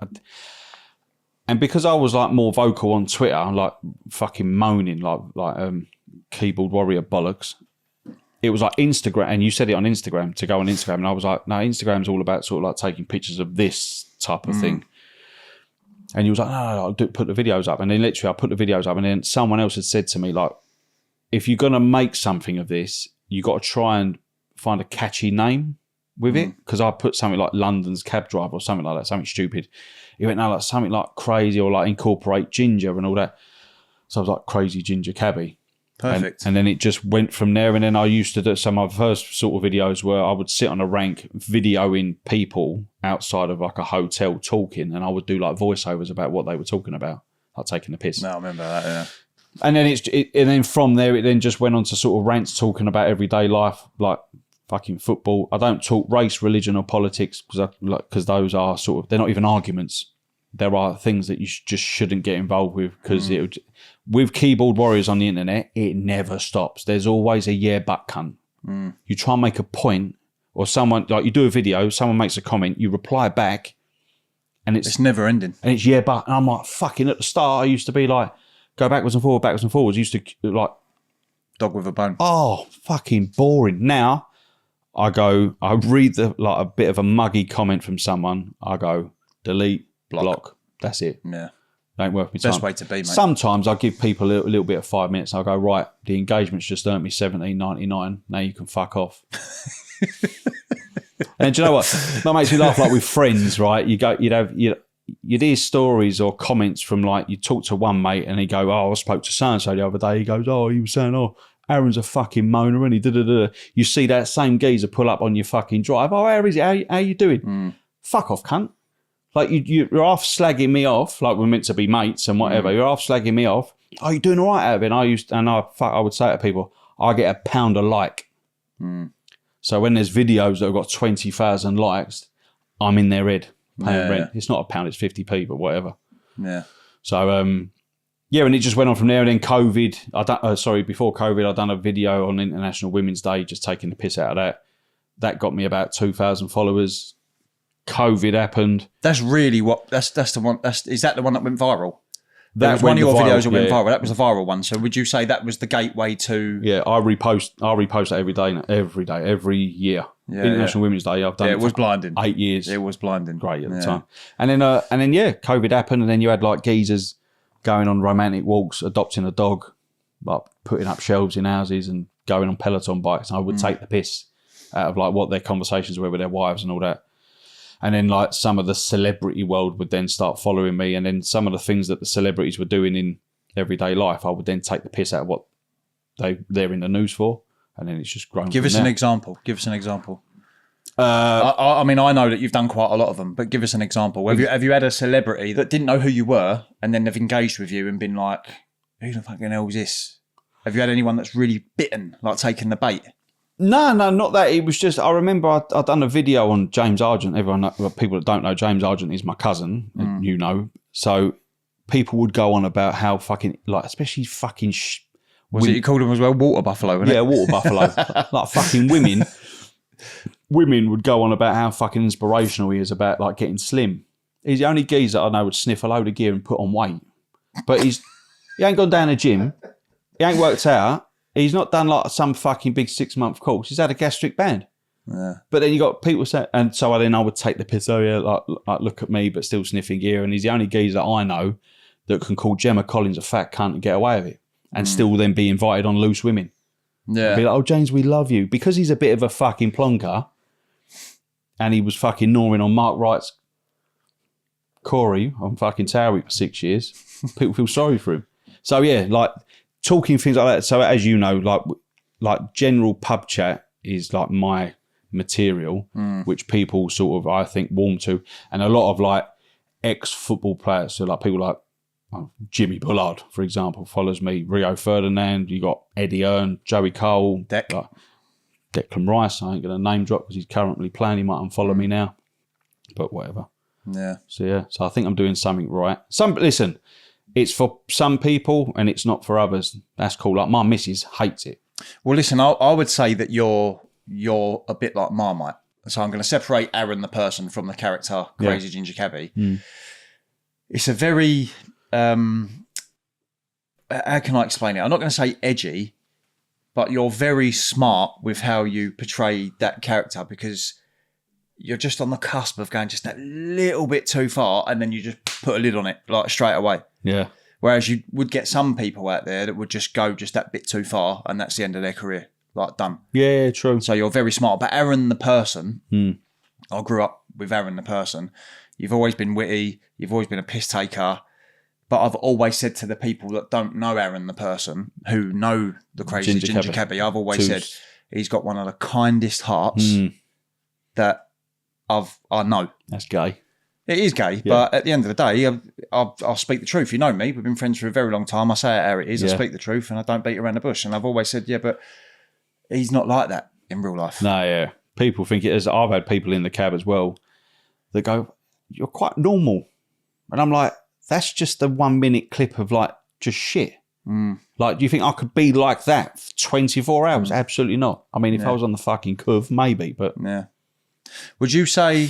and because I was like more vocal on Twitter, like fucking moaning like keyboard warrior bollocks. It was like Instagram, and you said it on Instagram to go on Instagram, and I was like, no, Instagram's all about sort of like taking pictures of this type of thing. And you was like, no, I'll put the videos up. And then literally I put the videos up, and then someone else had said to me, like, if you're going to make something of this, you got to try and find a catchy name with it. Because I put something like London's cab driver or something like that, something stupid. He went, no, like something like crazy or like incorporate ginger and all that. So I was like, Crazy Ginger Cabbie. Perfect. And then it just went from there. And then I used to do some of my first sort of videos where I would sit on a rank videoing people outside of like a hotel talking, and I would do like voiceovers about what they were talking about, like taking the piss. No, I remember that, yeah. And then and then from there, it then just went on to sort of rants talking about everyday life, like fucking football. I don't talk race, religion, or politics because those are sort of, they're not even arguments. There are things that you just shouldn't get involved with because with keyboard warriors on the internet, it never stops. There's always a yeah but cunt. You try and make a point, or someone, like you do a video, someone makes a comment, you reply back, And it's never ending. And it's, yeah, but, and I'm like, fucking at the start, I used to be like, go backwards and forwards. Used to like, dog with a bone. Oh, fucking boring. Now, I read a bit of a muggy comment from someone. I go, delete, block. That's it. Yeah. Ain't worth my time. Best way to be, mate. Sometimes I give people a little bit of 5 minutes. I go, right, the engagement's just earned me $17.99. Now you can fuck off. And do you know what? That makes me laugh. Like with friends, right? You'd hear stories or comments from like, you talk to one mate and he go, oh, I spoke to so-and-so the other day. He goes, oh, he was saying, oh, Aaron's a fucking moaner, and he da-da-da. You see that same geezer pull up on your fucking drive. Oh, how is it? How you doing? Fuck off, cunt. Like you're half slagging me off, like we're meant to be mates and whatever. You're half slagging me off. Oh, you doing all right out of it? And I would say to people, I get £1 a like. So when there's videos that have got 20,000 likes, I'm in their head paying rent. It's not £1, it's 50p, but whatever. Yeah. So and it just went on from there. And then COVID, before COVID, I'd done a video on International Women's Day, just taking the piss out of that. That got me about 2,000 followers. COVID happened. That's really that's the one. Is that the one that went viral? That was went one of your videos that went yeah. viral. That was a viral one. So would you say that was the gateway to? Yeah, I repost that every year. Yeah, International Women's Day. I've done it was blinding. 8 years. It was blinding. Great at the time. And then COVID happened, and then you had like geezers going on romantic walks, adopting a dog, like putting up shelves in houses and going on Peloton bikes. And I would take the piss out of like what their conversations were with their wives and all that. And then like some of the celebrity world would then start following me. And then some of the things that the celebrities were doing in everyday life, I would then take the piss out of what they're in the news for. And then it's just grown. Give us an example. I mean, I know that you've done quite a lot of them, but give us an example. Have you had a celebrity that didn't know who you were and then they've engaged with you and been like, who the fucking hell is this? Have you had anyone that's really bitten, like taking the bait? No, not that. It was just, I remember I'd done a video on James Argent. People that don't know, James Argent is my cousin, you know. So people would go on about how fucking, like, especially fucking... Was it you called him as well? Water buffalo, wasn't it? Yeah, water buffalo. Like fucking women. Women would go on about how fucking inspirational he is about like getting slim. He's the only geezer I know would sniff a load of gear and put on weight. But he ain't gone down the gym. He ain't worked out. He's not done like some fucking big 6-month course. He's had a gastric band. Yeah. But then you got people saying, and so then I would take the piss, oh yeah, like look at me, but still sniffing gear. And he's the only geezer I know that can call Gemma Collins a fat cunt and get away with it. And still then be invited on Loose Women. Yeah. Be like, oh, James, we love you. Because he's a bit of a fucking plonker and he was fucking gnawing on Mark Wright's Corey on fucking Towie for 6 years, people feel sorry for him. So, yeah, like talking things like that. So, as you know, like general pub chat is like my material, which people sort of, I think, warm to. And a lot of like ex-football players, so like people like Jimmy Bullard, for example, follows me. Rio Ferdinand, you got Eddie Earn, Joey Cole, Declan Rice. I ain't going to name drop because he's currently playing. He might unfollow me now, but whatever. Yeah. So I think I'm doing something right. Listen, it's for some people and it's not for others. That's cool. Like my missus hates it. Well, listen, I would say that you're a bit like Marmite. So I'm going to separate Aaron the person from the character Crazy Ginger Cabbie. It's a very how can I explain it? I'm not going to say edgy, but you're very smart with how you portray that character because you're just on the cusp of going just that little bit too far and then you just put a lid on it like straight away. Yeah. Whereas you would get some people out there that would just go just that bit too far and that's the end of their career. Like done. Yeah, true. So you're very smart. But Aaron the person, I grew up with Aaron the person. You've always been witty. You've always been a piss taker. But I've always said to the people that don't know Aaron the person, who know the Crazy Ginger Cabbie, I've always said he's got one of the kindest hearts that I know. That's gay. It is gay, but at the end of the day, I'll speak the truth. You know me. We've been friends for a very long time. I say it how it is. I speak the truth and I don't beat around the bush. And I've always said, but he's not like that in real life. No, yeah. People think it is. I've had people in the cab as well that go, you're quite normal. And I'm like, that's just a 1 minute clip of like just shit. Like, do you think I could be like that for 24 hours? Absolutely not. I mean, if I was on the fucking curve, maybe, but... Yeah. Would you say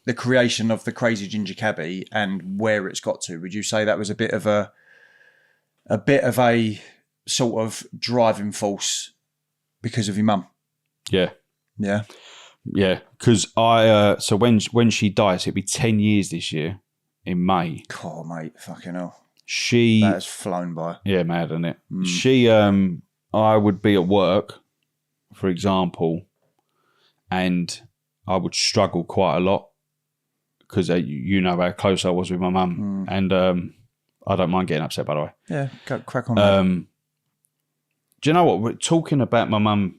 the creation of the Crazy Ginger Cabbie and where it's got to? Would you say that was a bit of a sort of driving force because of your mum? Yeah. Yeah. Yeah, because so when she dies, it'll be 10 years this year in May. God, mate, fucking hell. That has flown by. Yeah, mad, isn't it? She, I would be at work, for example, and I would struggle quite a lot because you know how close I was with my mum, and I don't mind getting upset, by the way. Yeah, crack on. Do you know what? We're talking about my mum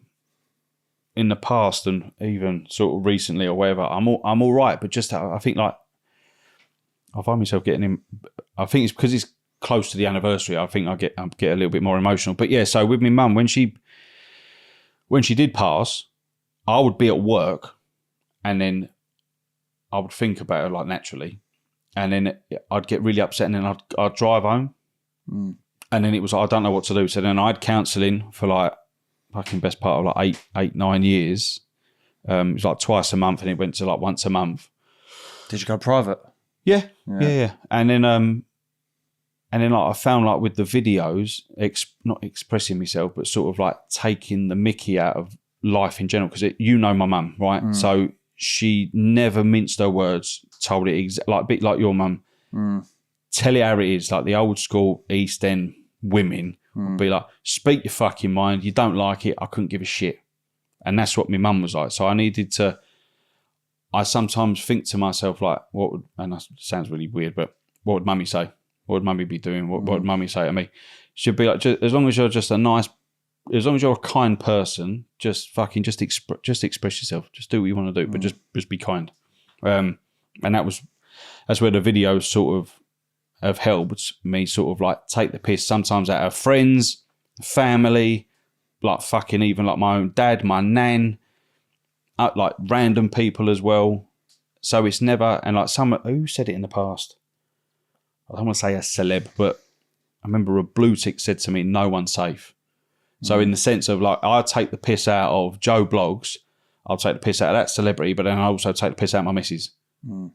in the past and even sort of recently or whatever. I'm all right, but just I think like I find myself getting in. I think it's because it's close to the anniversary. I think I get a little bit more emotional. But yeah, so with my mum, when she did pass, I would be at work, and then I would think about her like naturally, and then I'd get really upset, and then I'd drive home, and then it was like, I don't know what to do. So then I had counselling for like fucking best part of like 9 years. It was like twice a month, and it went to like once a month. Did you go private? Yeah. And then like I found like with the videos, not expressing myself, but sort of like taking the mickey out of life in general, because you know my mum, right? So she never minced her words, told it like a bit like your mum. Tell it how it is, like the old school East End women would be like, speak your fucking mind, you don't like it, I couldn't give a shit. And that's what my mum was like. So I sometimes think to myself like, and that sounds really weird, but what would mummy say? What would mummy be doing? What would mummy say to me? She'd be like, as long as you're just as long as you're a kind person, just express yourself. Just do what you want to do, but just be kind. And that's where the videos sort of have helped me sort of like take the piss sometimes out of friends, family, like fucking even like my own dad, my nan, like random people as well. So it's never, and like who said it in the past? I don't want to say a celeb, but I remember a blue tick said to me, no one's safe. So in the sense of like, I take the piss out of Joe Blogs, I'll take the piss out of that celebrity, but then I also take the piss out of my missus.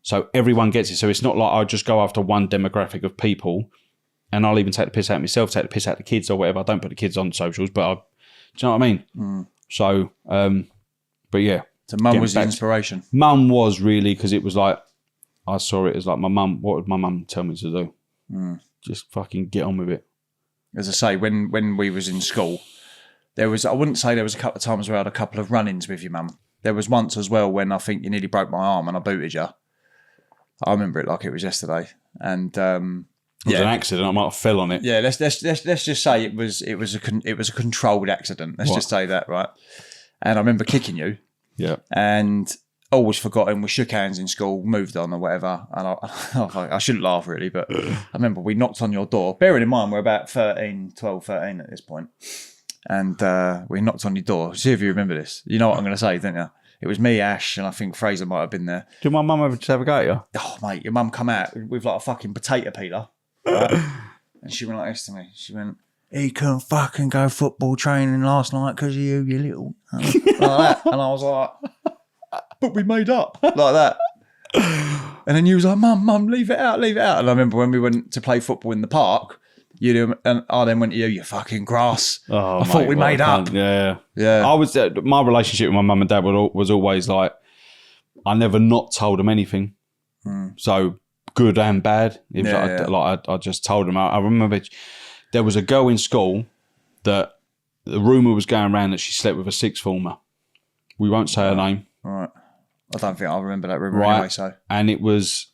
So everyone gets it. So it's not like I just go after one demographic of people, and I'll even take the piss out of myself, take the piss out of the kids or whatever. I don't put the kids on socials, but do you know what I mean? So, but yeah. So mum was the inspiration. Mum was really, because it was like, I saw it as like my mum, what would my mum tell me to do? Just fucking get on with it. As I say, when we was in school, I wouldn't say there was a couple of times where I had a couple of run-ins with your mum. There was once as well when I think you nearly broke my arm and I booted you. I remember it like it was yesterday. And it was an accident. I might have fell on it. Yeah, let's just say it was a controlled accident. Let's just say that, right? And I remember kicking you. Yeah. And always forgotten. We shook hands in school, moved on or whatever. And I shouldn't laugh really, but I remember we knocked on your door. Bearing in mind, we're about 13 at this point. And we knocked on your door. See if you remember this. You know what I'm going to say, don't you? It was me, Ash, and I think Fraser might have been there. Did my mum ever just have a go at you? Oh, mate, your mum come out with like a fucking potato peeler. Right? And she went like this to me. She went, he couldn't fucking go football training last night because of you, you little... like that. And I was like, but we made up. Like that. And then you was like, Mum, leave it out. And I remember when we went to play football in the park, and I then went to you fucking grass. Oh, I thought we made up. Yeah. Yeah. My relationship with my mum and dad was always like, I never not told them anything. So good and bad. It was like I just told them. I remember there was a girl in school that the rumour was going around that she slept with a sixth former. We won't say her name. All right. I don't think I remember that rumour anyway. So. And it was,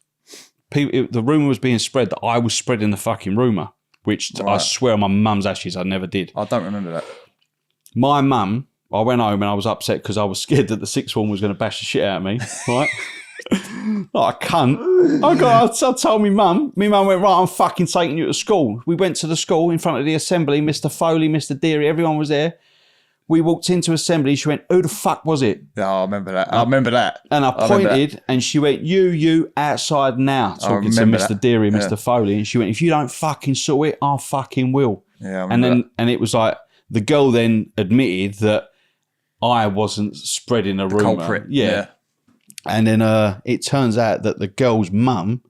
the rumour was being spread that I was spreading the fucking rumour, which I swear on my mum's ashes I never did. I don't remember that. My mum, I went home and I was upset because I was scared that the sixth form was going to bash the shit out of me, right? Like a cunt. I told me mum. My mum went, right, I'm fucking taking you to school. We went to the school in front of the assembly. Mr. Foley, Mr. Deary, everyone was there. We walked into assembly. She went, who the fuck was it? Oh, I remember that. And I pointed and she went, you outside now, talking to Mr. Deary, Mr. Foley. And she went, if you don't fucking sort it, I fucking will. Yeah, and it was like, the girl then admitted that I wasn't spreading a rumour. Culprit. Yeah. And then it turns out that the girl's mum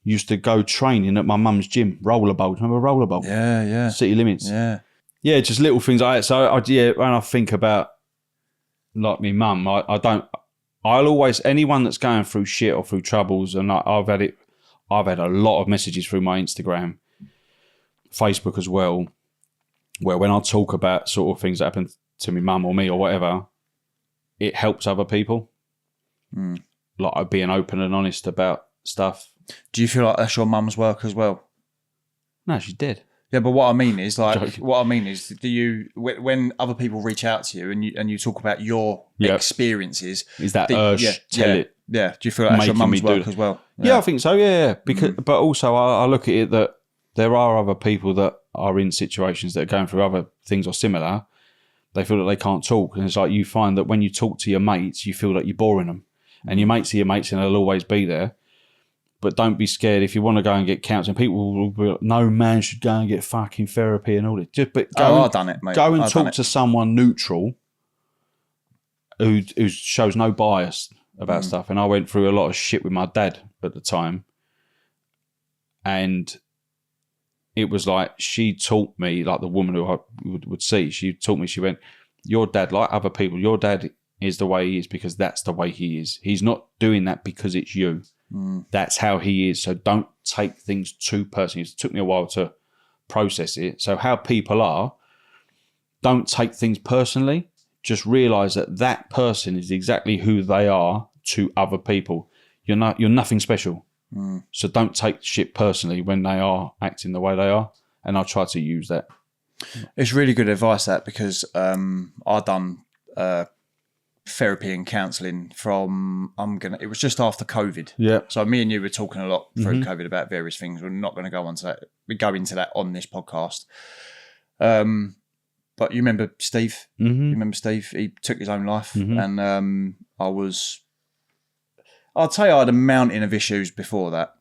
used to go training at my mum's gym, rollerball. Remember rollerball? Yeah. City Limits. Yeah. Yeah, just little things like that. So, when I think about, like, my mum, I'll always, anyone that's going through shit or through troubles, and I've had a lot of messages through my Instagram, Facebook as well, where when I talk about sort of things that happen to my mum or me or whatever, it helps other people. Like being open and honest about stuff. Do you feel like that's your mum's work as well? No, she's dead. Yeah, but what I mean is, Joking. do you, when other people reach out to you and you talk about your experiences, is that tell it? Yeah. Do you feel like that's your mum's work as well? Yeah, I think so. Yeah. Because, but also I look at it that there are other people that are in situations that are going through other things or similar. They feel that they can't talk, and it's like you find that when you talk to your mates, you feel like you're boring them, and your mates are your mates, and they'll always be there. But don't be scared if you want to go and get counselling. People will be like, no man should go and get fucking therapy and all that. I've done it, mate. Go and talk to someone neutral who shows no bias about stuff. And I went through a lot of shit with my dad at the time, and it was like she taught me, like the woman who I would see, she taught me, she went, your dad, like other people, your dad is the way he is because that's the way he is. He's not doing that because it's you. That's how he is. So don't take things too personally. It took me a while to process it. So how people are, don't take things personally. Just realise that person is exactly who they are to other people. You're nothing special. So don't take shit personally when they are acting the way they are. And I'll try to use that. It's really good advice, that, because I've done therapy and counselling it was just after COVID. Yeah. So me and you were talking a lot through COVID about various things. We're not going to go on to that. We go into that on this podcast. But you remember Steve? You remember Steve? He took his own life. And I'd say I had a mountain of issues before that,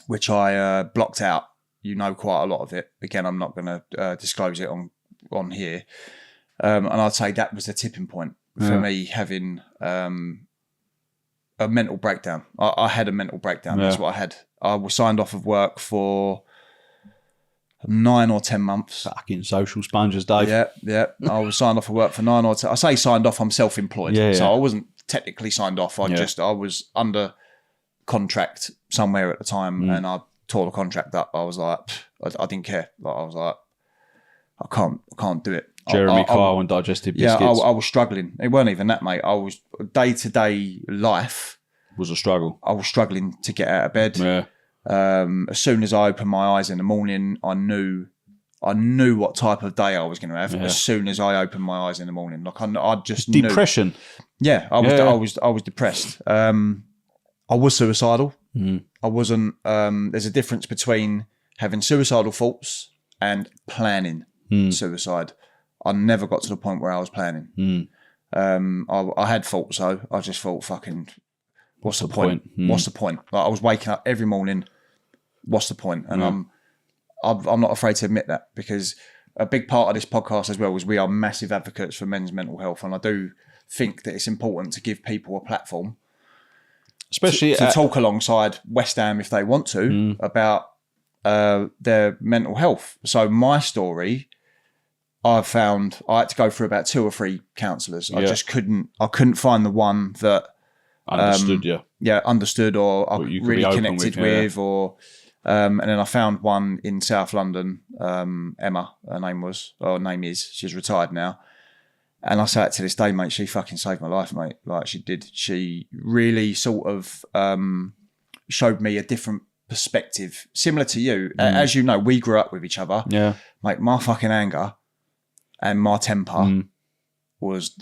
which I blocked out. You know, quite a lot of it. Again, I'm not going to disclose it on here. And I'd say that was the tipping point for me, having a mental breakdown. I had a mental breakdown. That's what I had. I was signed off of work for 9 or 10 months. Fucking social sponges, Dave. Yeah. I was signed off of work for 9 or 10. I say signed off, I'm self-employed. So I wasn't technically signed off. I was under contract somewhere at the time, and I tore the contract up. I was like, I didn't care. Like, I was like, I can't do it. Jeremy Kyle and digestive biscuits. Yeah, I was struggling. It weren't even that, mate. I was day-to-day life was a struggle. I was struggling to get out of bed. Yeah. As soon as I opened my eyes in the morning, I knew what type of day I was going to have. As soon as I opened my eyes in the morning, like I just knew. Depression. Yeah, I was depressed. I was suicidal. I wasn't. There's a difference between having suicidal thoughts and planning suicide. I never got to the point where I was planning. I had thoughts, though. I just thought, fucking, what's the point? What's the point? Like, I was waking up every morning. What's the point? And I'm not afraid to admit that, because a big part of this podcast as well is we are massive advocates for men's mental health, and I do think that it's important to give people a platform, especially to talk alongside West Ham if they want to about their mental health. So my story, I found I had to go through about 2 or 3 counsellors. I just couldn't find the one that understood understood or I really connected with, or and then I found one in South London, Emma, her name is, she's retired now. And I say it to this day, mate, she fucking saved my life, mate. Like, she did. She really sort of showed me a different perspective, similar to you. As you know, we grew up with each other. Yeah. Like, my fucking anger and my temper was,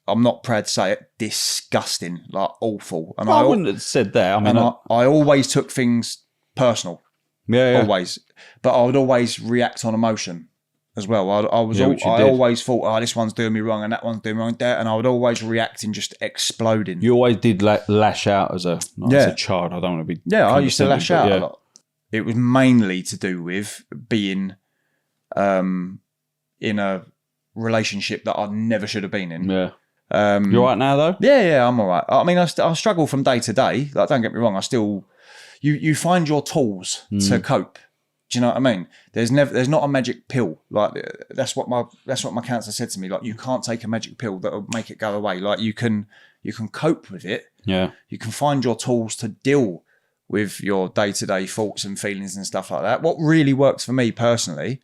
I'm not proud to say it, disgusting, like awful. And I wouldn't have said that. I mean, I always took things personal. Yeah. Always. But I would always react on emotion as well. I always thought, this one's doing me wrong and that one's doing me wrong, and I would always react in just exploding. You always did lash out as a child. I don't want to be. Yeah, I used to lash out a lot. It was mainly to do with being in a relationship that I never should have been in. Yeah. You all right now, though? Yeah, I'm all right. I mean, I struggle from day to day. Like, don't get me wrong. I still, you find your tools to cope. Do you know what I mean? There's not a magic pill. Like, that's what my counsellor said to me. Like, you can't take a magic pill that'll make it go away. Like, you can cope with it. Yeah. You can find your tools to deal with your day-to-day thoughts and feelings and stuff like that. What really worked for me personally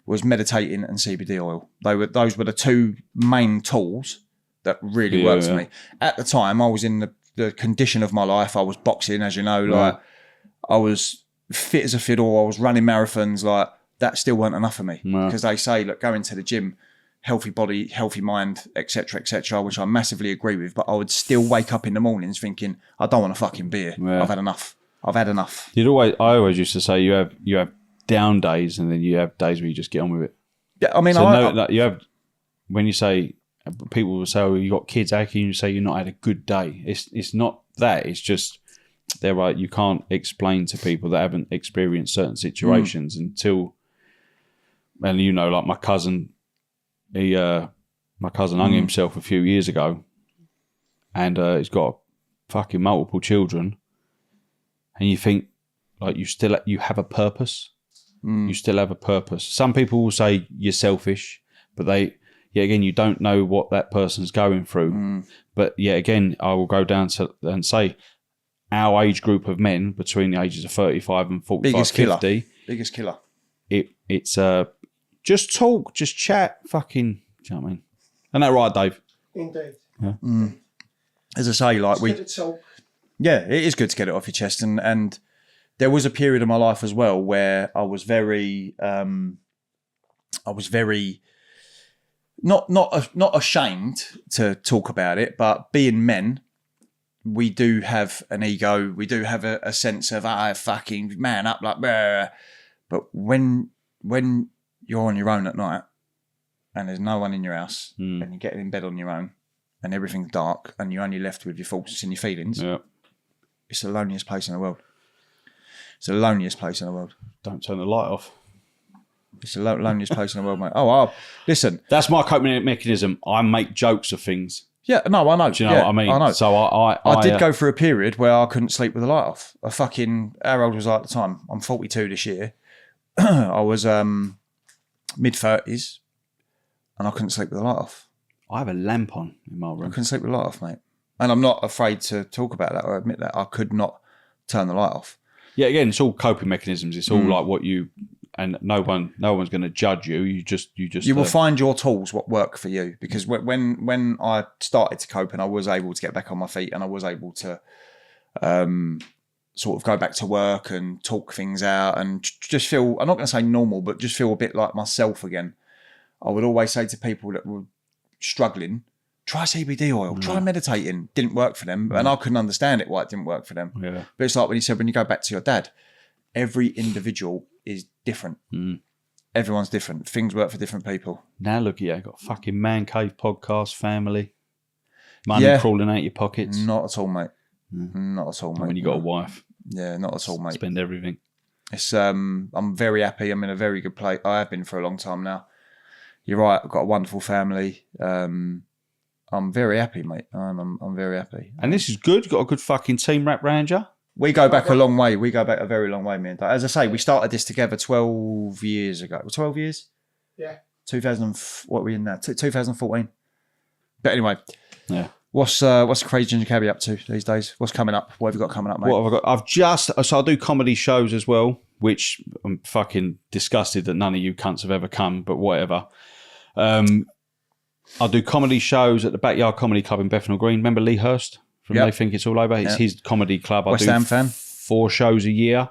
was meditating and CBD oil. Those were the two main tools that really worked for me. At the time, I was in the condition of my life. I was boxing, as you know. Like, I was fit as a fiddle. I was running marathons. Like, that still weren't enough for me. Because they say, look, go into the gym, healthy body, healthy mind, etc., which I massively agree with. But I would still wake up in the mornings thinking, I don't want a fucking beer. I've had enough. I always used to say you have down days and then you have days where you just get on with it. Yeah, I mean, you have, when you say, people will say, oh, you got kids, how can you say you're not had a good day? It's not that. It's just, they're right, you can't explain to people that haven't experienced certain situations until, and you know, like my cousin hung himself a few years ago, and he's got fucking multiple children, and you think, like, you have a purpose. You still have a purpose. Some people will say you're selfish, but again, you don't know what that person's going through. But yeah, again, I will go down to and say our age group of men between the ages of 35 and 45, 50. Biggest killer. It's just talk, just chat, fucking, do you know what I mean? Isn't that right, Dave? Indeed. Yeah. As I say, like, it is good to get it off your chest. And there was a period of my life as well where I was very not ashamed to talk about it, but being men, we do have an ego. We do have a sense of, fucking man up, like, bleh. But when you're on your own at night and there's no one in your house and you're getting in bed on your own and everything's dark and you're only left with your thoughts and your feelings, it's the loneliest place in the world. It's the loneliest place in the world. Don't turn the light off. It's the loneliest place in the world, mate. Oh, listen. That's my coping mechanism. I make jokes of things. Yeah, no, I know. Do you know what I mean? I know. So I did go through a period where I couldn't sleep with the light off. How old was I at the time? I'm 42 this year. I was mid-30s and I couldn't sleep with the light off. I have a lamp on in my room. I couldn't sleep with the light off, mate. And I'm not afraid to talk about that or admit that. I could not turn the light off. Yeah, again, it's all coping mechanisms. It's all like what you, and no one's going to judge you. You will find your tools what work for you. Because when I started to cope and I was able to get back on my feet and I was able to sort of go back to work and talk things out and just feel, I'm not going to say normal, but just feel a bit like myself again. I would always say to people that were struggling, try CBD oil, try meditating. Didn't work for them. And I couldn't understand it, why it didn't work for them. Yeah. But it's like when he said, when you go back to your dad, every individual is different. Everyone's different. Things work for different people. Now look at you, got a fucking man cave podcast, family, money crawling out your pockets. Not at all, mate. Not at all, mate. When you got a wife. Yeah, not at all, mate. Spend everything. It's I'm very happy. I'm in a very good place. I have been for a long time now. You're right. I've got a wonderful family. I'm very happy, mate. I'm very happy. And this is good. Got a good fucking team wrapped round you. We go back a long way. We go back a very long way, me and Dad. As I say, we started this together 12 years ago. 12 years? Yeah. what are we in now? 2014. But anyway. Yeah. What's Crazy Ginger Cabbie up to these days? What's coming up? What have you got coming up, mate? What have I got? So I do comedy shows as well, which I'm fucking disgusted that none of you cunts have ever come, but whatever. I do comedy shows at the Backyard Comedy Club in Bethnal Green. Remember Lee Hurst from They Think It's All Over? It's his comedy club. West Ham fan. 4 shows a year.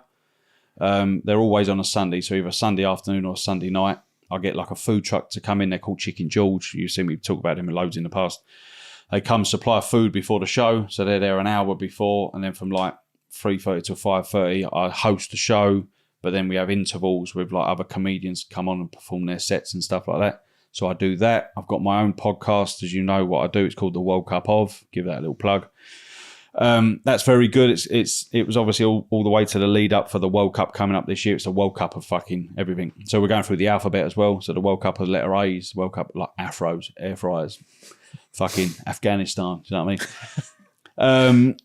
They're always on a Sunday, so either Sunday afternoon or Sunday night. I get like a food truck to come in. They're called Chicken George. You've seen me talk about them loads in the past. They come supply food before the show, so they're there an hour before, and then from like 3:30 to 5:30, I host the show. But then we have intervals with like other comedians come on and perform their sets and stuff like that. So I do that. I've got my own podcast, as you know what I do. It's called The World Cup Of. Give that a little plug. That's very good. It was obviously all the way to the lead up for the World Cup coming up this year. It's the World Cup of fucking everything. So we're going through the alphabet as well. So the World Cup of letter A's, World Cup like afros, air fryers, fucking Afghanistan. Do you know what I mean?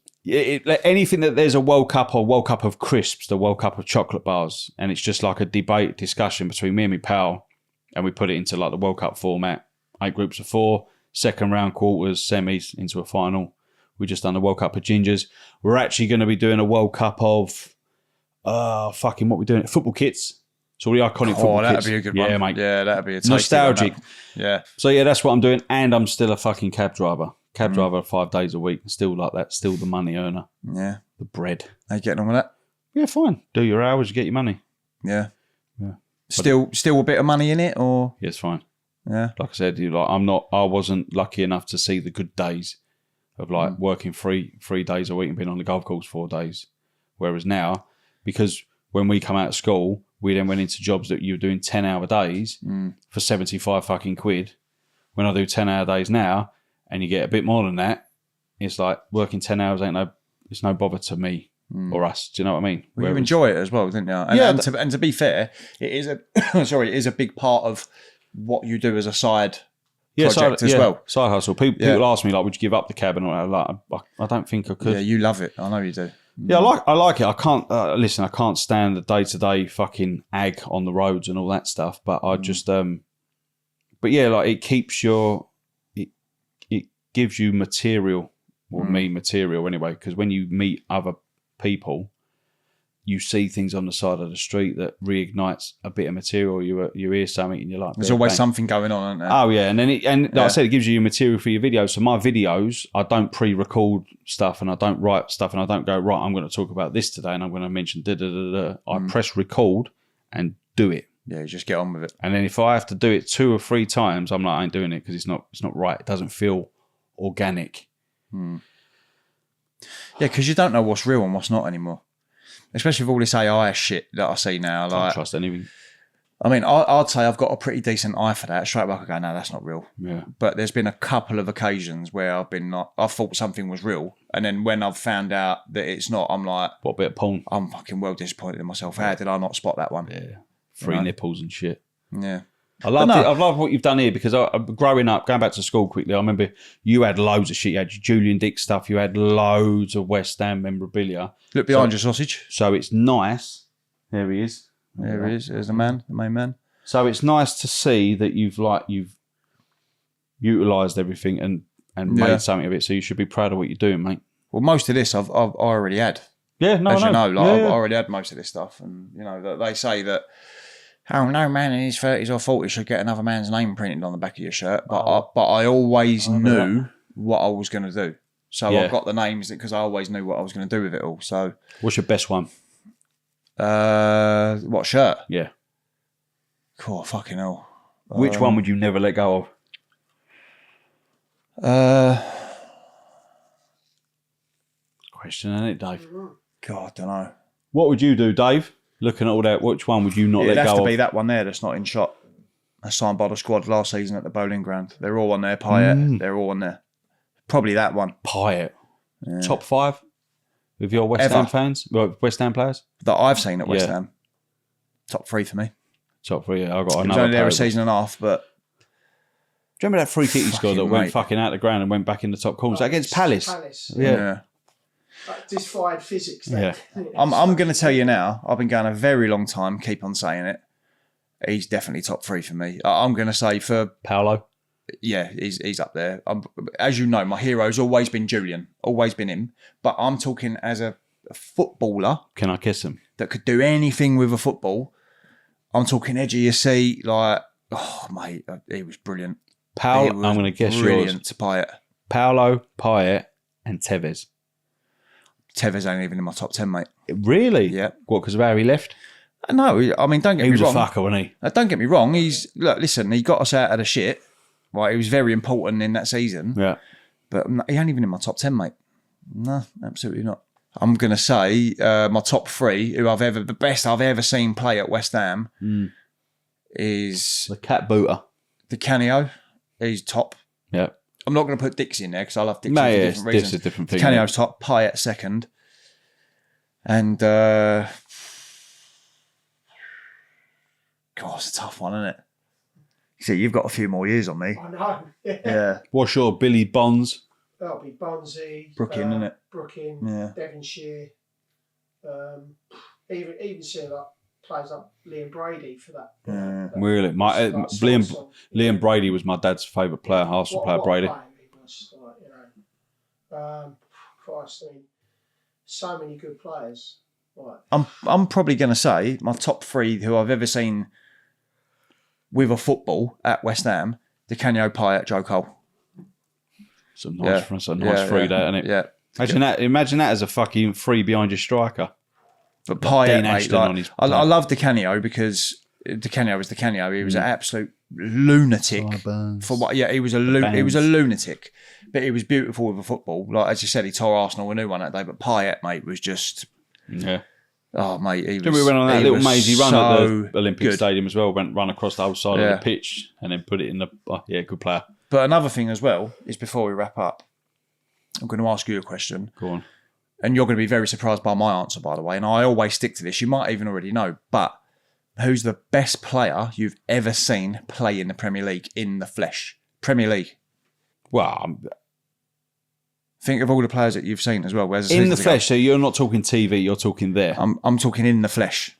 Anything that there's a World Cup or World Cup of crisps, the World Cup of chocolate bars, and it's just like a debate, discussion between me and my pal, and we put it into like the World Cup format, 8 groups of 4, second round, quarters, semis, into a final. We just done the World Cup of gingers. We're actually going to be doing a World Cup of, what we doing? Football kits. So all the iconic football kits. That'd be a good one. Yeah, mate. Yeah, that'd be a nostalgic. Yeah. So yeah, that's what I'm doing, and I'm still a fucking cab driver. Driver 5 days a week. Still like that. Still the money earner. Yeah. The bread. How you getting on with that? Yeah, fine. Do your hours, you get your money. Yeah. Still a bit of money in it, or? Yeah, it's fine. Yeah. Like I said, I wasn't lucky enough to see the good days of like working three days a week and being on the golf course 4 days. Whereas now, because when we come out of school, we then went into jobs that you were doing 10-hour days for 75 fucking quid. When I do 10-hour days now, and you get a bit more than that, it's like working 10 hours it's no bother to me or us. Do you know what I mean? Well, you enjoy it as well, didn't you? And, and to be fair, it is a big part of what you do as a side project as well. Side hustle. People ask me like, would you give up the cab and all that? Like, I don't think I could. Yeah, you love it. I know you do. Yeah, I like it. I can't listen. I can't stand the day-to-day fucking ag on the roads and all that stuff. But I just, but yeah, like it keeps it gives you material, or me material anyway. Because when you meet other people, you see things on the side of the street that reignites a bit of material. You hear something and you're like, there's always something going on, isn't there? Oh yeah, and then like I said, it gives you material for your videos. So my videos, I don't pre-record stuff and I don't write stuff and I don't go, right, I'm going to talk about this today and I'm going to mention da da da da. I press record and do it. Yeah, you just get on with it. And then if I have to do it 2 or 3 times, I'm like, I ain't doing it because it's not right. It doesn't feel organic. Yeah, because you don't know what's real and what's not anymore. Especially with all this AI shit that I see now. Can't trust anything. I mean, I'd say I've got a pretty decent eye for that. Straight away I could go, no, that's not real. Yeah. But there's been a couple of occasions where I've been like, I thought something was real. And then when I've found out that it's not, I'm like, what bit of porn? I'm fucking well disappointed in myself. How did I not spot that one? Yeah. Free nipples and shit. Yeah. I love what you've done here because growing up, going back to school quickly, I remember you had loads of shit. You had your Julian Dick stuff. You had loads of West Ham memorabilia. Look behind your sausage. So it's nice. There he is. There he is. There's the man, the main man. So it's nice to see that you've utilised everything and made something of it. So you should be proud of what you're doing, mate. Well, most of this I've already had. Yeah, no, as you know, like I've already had most of this stuff, and you know they say that. Oh, no man in his 30s or 40s should get another man's name printed on the back of your shirt. But I always knew what I was going to do. So I've got the names because I always knew what I was going to do with it all. So, what's your best one? What shirt? Yeah. Cool, fucking hell. Which one would you never let go of? Question, isn't it, Dave? God, I don't know. What would you do, Dave? Looking at all that, which one would you not let go of? It'd have to be that one there that's not in shot. That's signed by the squad last season at the bowling ground. They're all on there. Payet, they're all on there. Probably that one. Payet. Yeah. Top 5 with your West Ham fans? Well, West Ham players? That I've seen at West Ham. Top 3 for me. Top 3, yeah. I was only there a season and a half, but... Do you remember that free kick he scored that went fucking out the ground and went back in the top corner? Was that against Palace? Yeah. Like defied physics. Yeah. I'm going to tell you now, I've been going a very long time, keep on saying it. He's definitely top 3 for me. I'm going to say for... Paolo? Yeah, he's up there. As you know, my hero's always been Julian, always been him. But I'm talking as a footballer. Can I kiss him? That could do anything with a football. I'm talking edge of your seat, like, oh, mate, he was brilliant. Paolo, I'm going to guess brilliant yours. To Payet. Paolo, Payet, and Tevez. Tevez ain't even in my top 10, mate. Really? Yeah. What, because of how he left? No, I mean, don't get me wrong. He was a fucker, wasn't he? Don't get me wrong. Listen, he got us out of the shit. Right, he was very important in that season. Yeah. But he ain't even in my top 10, mate. No, absolutely not. I'm going to say my top 3, the best I've ever seen play at West Ham is... The cat booter. The Canio. He's top. Yeah. I'm not going to put Dixie in there because I love Dixie for different reasons. It's a different thing. Canio's top, Payet second. And, God, it's a tough one, isn't it? See, you've got a few more years on me. I know. Yeah. What's your Billy Bonds? That'll be Bonzi. Brooklyn, isn't it? Brooklyn, Yeah. Devonshire. Even seeing like players like Liam Brady for that. Yeah. Really? Liam Brady was my dad's favourite player, Arsenal player, Brady. Player he was, like, Christ, I mean, so many good players. Like, I'm probably going to say my top 3 who I've ever seen with a football at West Ham: Declan Rice, Joe Cole. It's a nice, free that, isn't it? Yeah. Imagine that as a fucking free behind your striker. But Payet, Dean mate, Ashton on his I love Declan because Declan was Declan. He was an absolute lunatic. For what? Yeah, he was a lunatic. But he was beautiful with a football. Like as you said, he tore Arsenal a new one that day. But Payet, mate, was just Oh, mate, he was. We went on that little mazy run at the Olympic good. Stadium as well. Went run across the whole side of the pitch and then put it in the. Good player. But another thing as well is before we wrap up, I'm going to ask you a question. Go on. And you're going to be very surprised by my answer, by the way. And I always stick to this. You might even already know. But who's the best player you've ever seen play in the Premier League in the flesh? Premier League. Well, think of all the players that you've seen as well. Where's in the flesh, so you're not talking TV, you're talking there. I'm talking in the flesh.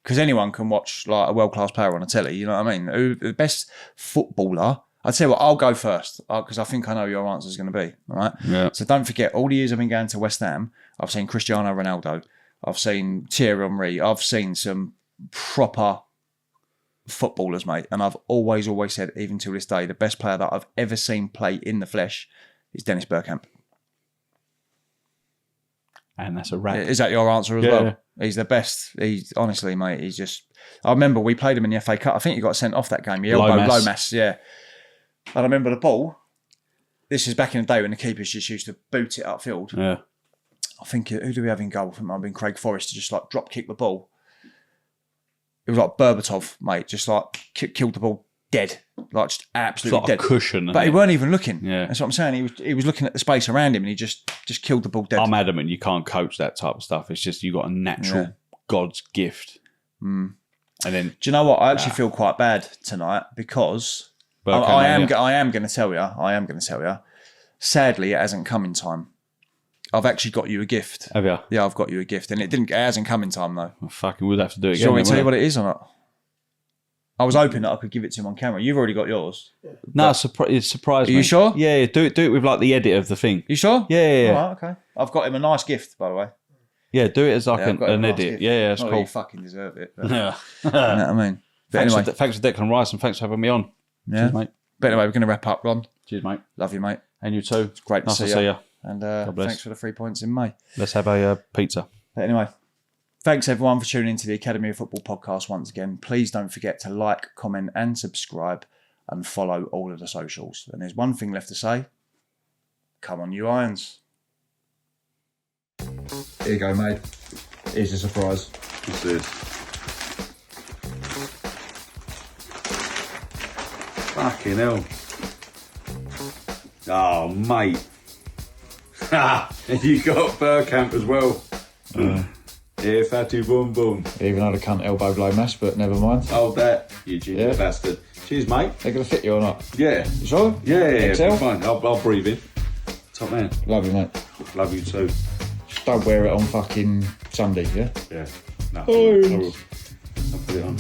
Because anyone can watch like a world-class player on a telly, you know what I mean? Who, the best footballer... I'd say, well, I'll go first because I think I know your answer is going to be, all right? Yeah. So don't forget, all the years I've been going to West Ham, I've seen Cristiano Ronaldo, I've seen Thierry Henry, I've seen some proper footballers, mate. And I've always said, even to this day, the best player that I've ever seen play in the flesh is Dennis Bergkamp. And that's a wrap. Is that your answer as well? He's the best. He's honestly, mate, he's just... I remember we played him in the FA Cup. I think he got sent off that game. Lomas, yeah. And I remember the ball. This is back in the day when the keepers just used to boot it upfield. Yeah. I think, who do we have in goal? I think it might have been Craig Forrest to just like drop kick the ball. It was like Berbatov, mate, just like killed the ball dead. Like just absolutely like dead. A cushion. But he weren't even looking. Yeah. That's what I'm saying. He was looking at the space around him and he just killed the ball dead. I'm adamant you can't coach that type of stuff. It's just you got a natural God's gift. Mm. And then... Do you know what? I actually feel quite bad tonight because... I am going to tell you. Sadly, it hasn't come in time. I've actually got you a gift. Have you? Yeah, I've got you a gift, and it hasn't come in time though. Well, fucking, we'll have to do it again. Do you want me to tell you what it is or not? I was hoping that I could give it to him on camera. You've already got yours. No, it surprised me. Are you sure? Yeah, do it with like the edit of the thing. You sure? Yeah. All right, okay. I've got him a nice gift, by the way. Yeah, do it as like an edit. Gift. Yeah, that's cool. You fucking deserve it. But, Yeah. you know what I mean? But Thanks anyway, for Declan Rice and thanks for having me on. Yeah. Cheers, mate. But anyway, we're going to wrap up, Ron. Cheers, mate. Love you, mate. And you too. It's great to nice see you. And thanks for the 3 points in May. Let's have a pizza. But anyway, thanks everyone for tuning into the Academy of Football podcast once again. Please don't forget to like, comment and subscribe and follow all of the socials. And there's one thing left to say. Come on, you Irons. Here you go, mate. Here's a surprise. What's this? Fucking hell. Oh, mate. And you got Bergkamp as well. Yeah, fatty boom boom. Even though I can't elbow Lomas, but never mind. Oh, that, you ginger bastard. Cheers, mate. They're going to fit you or not? Yeah. You sure? Yeah, fine. I'll breathe in. Top man. Love you, mate. Love you too. Just don't wear it on fucking Sunday, yeah? Yeah. No, I will. I'll put it on.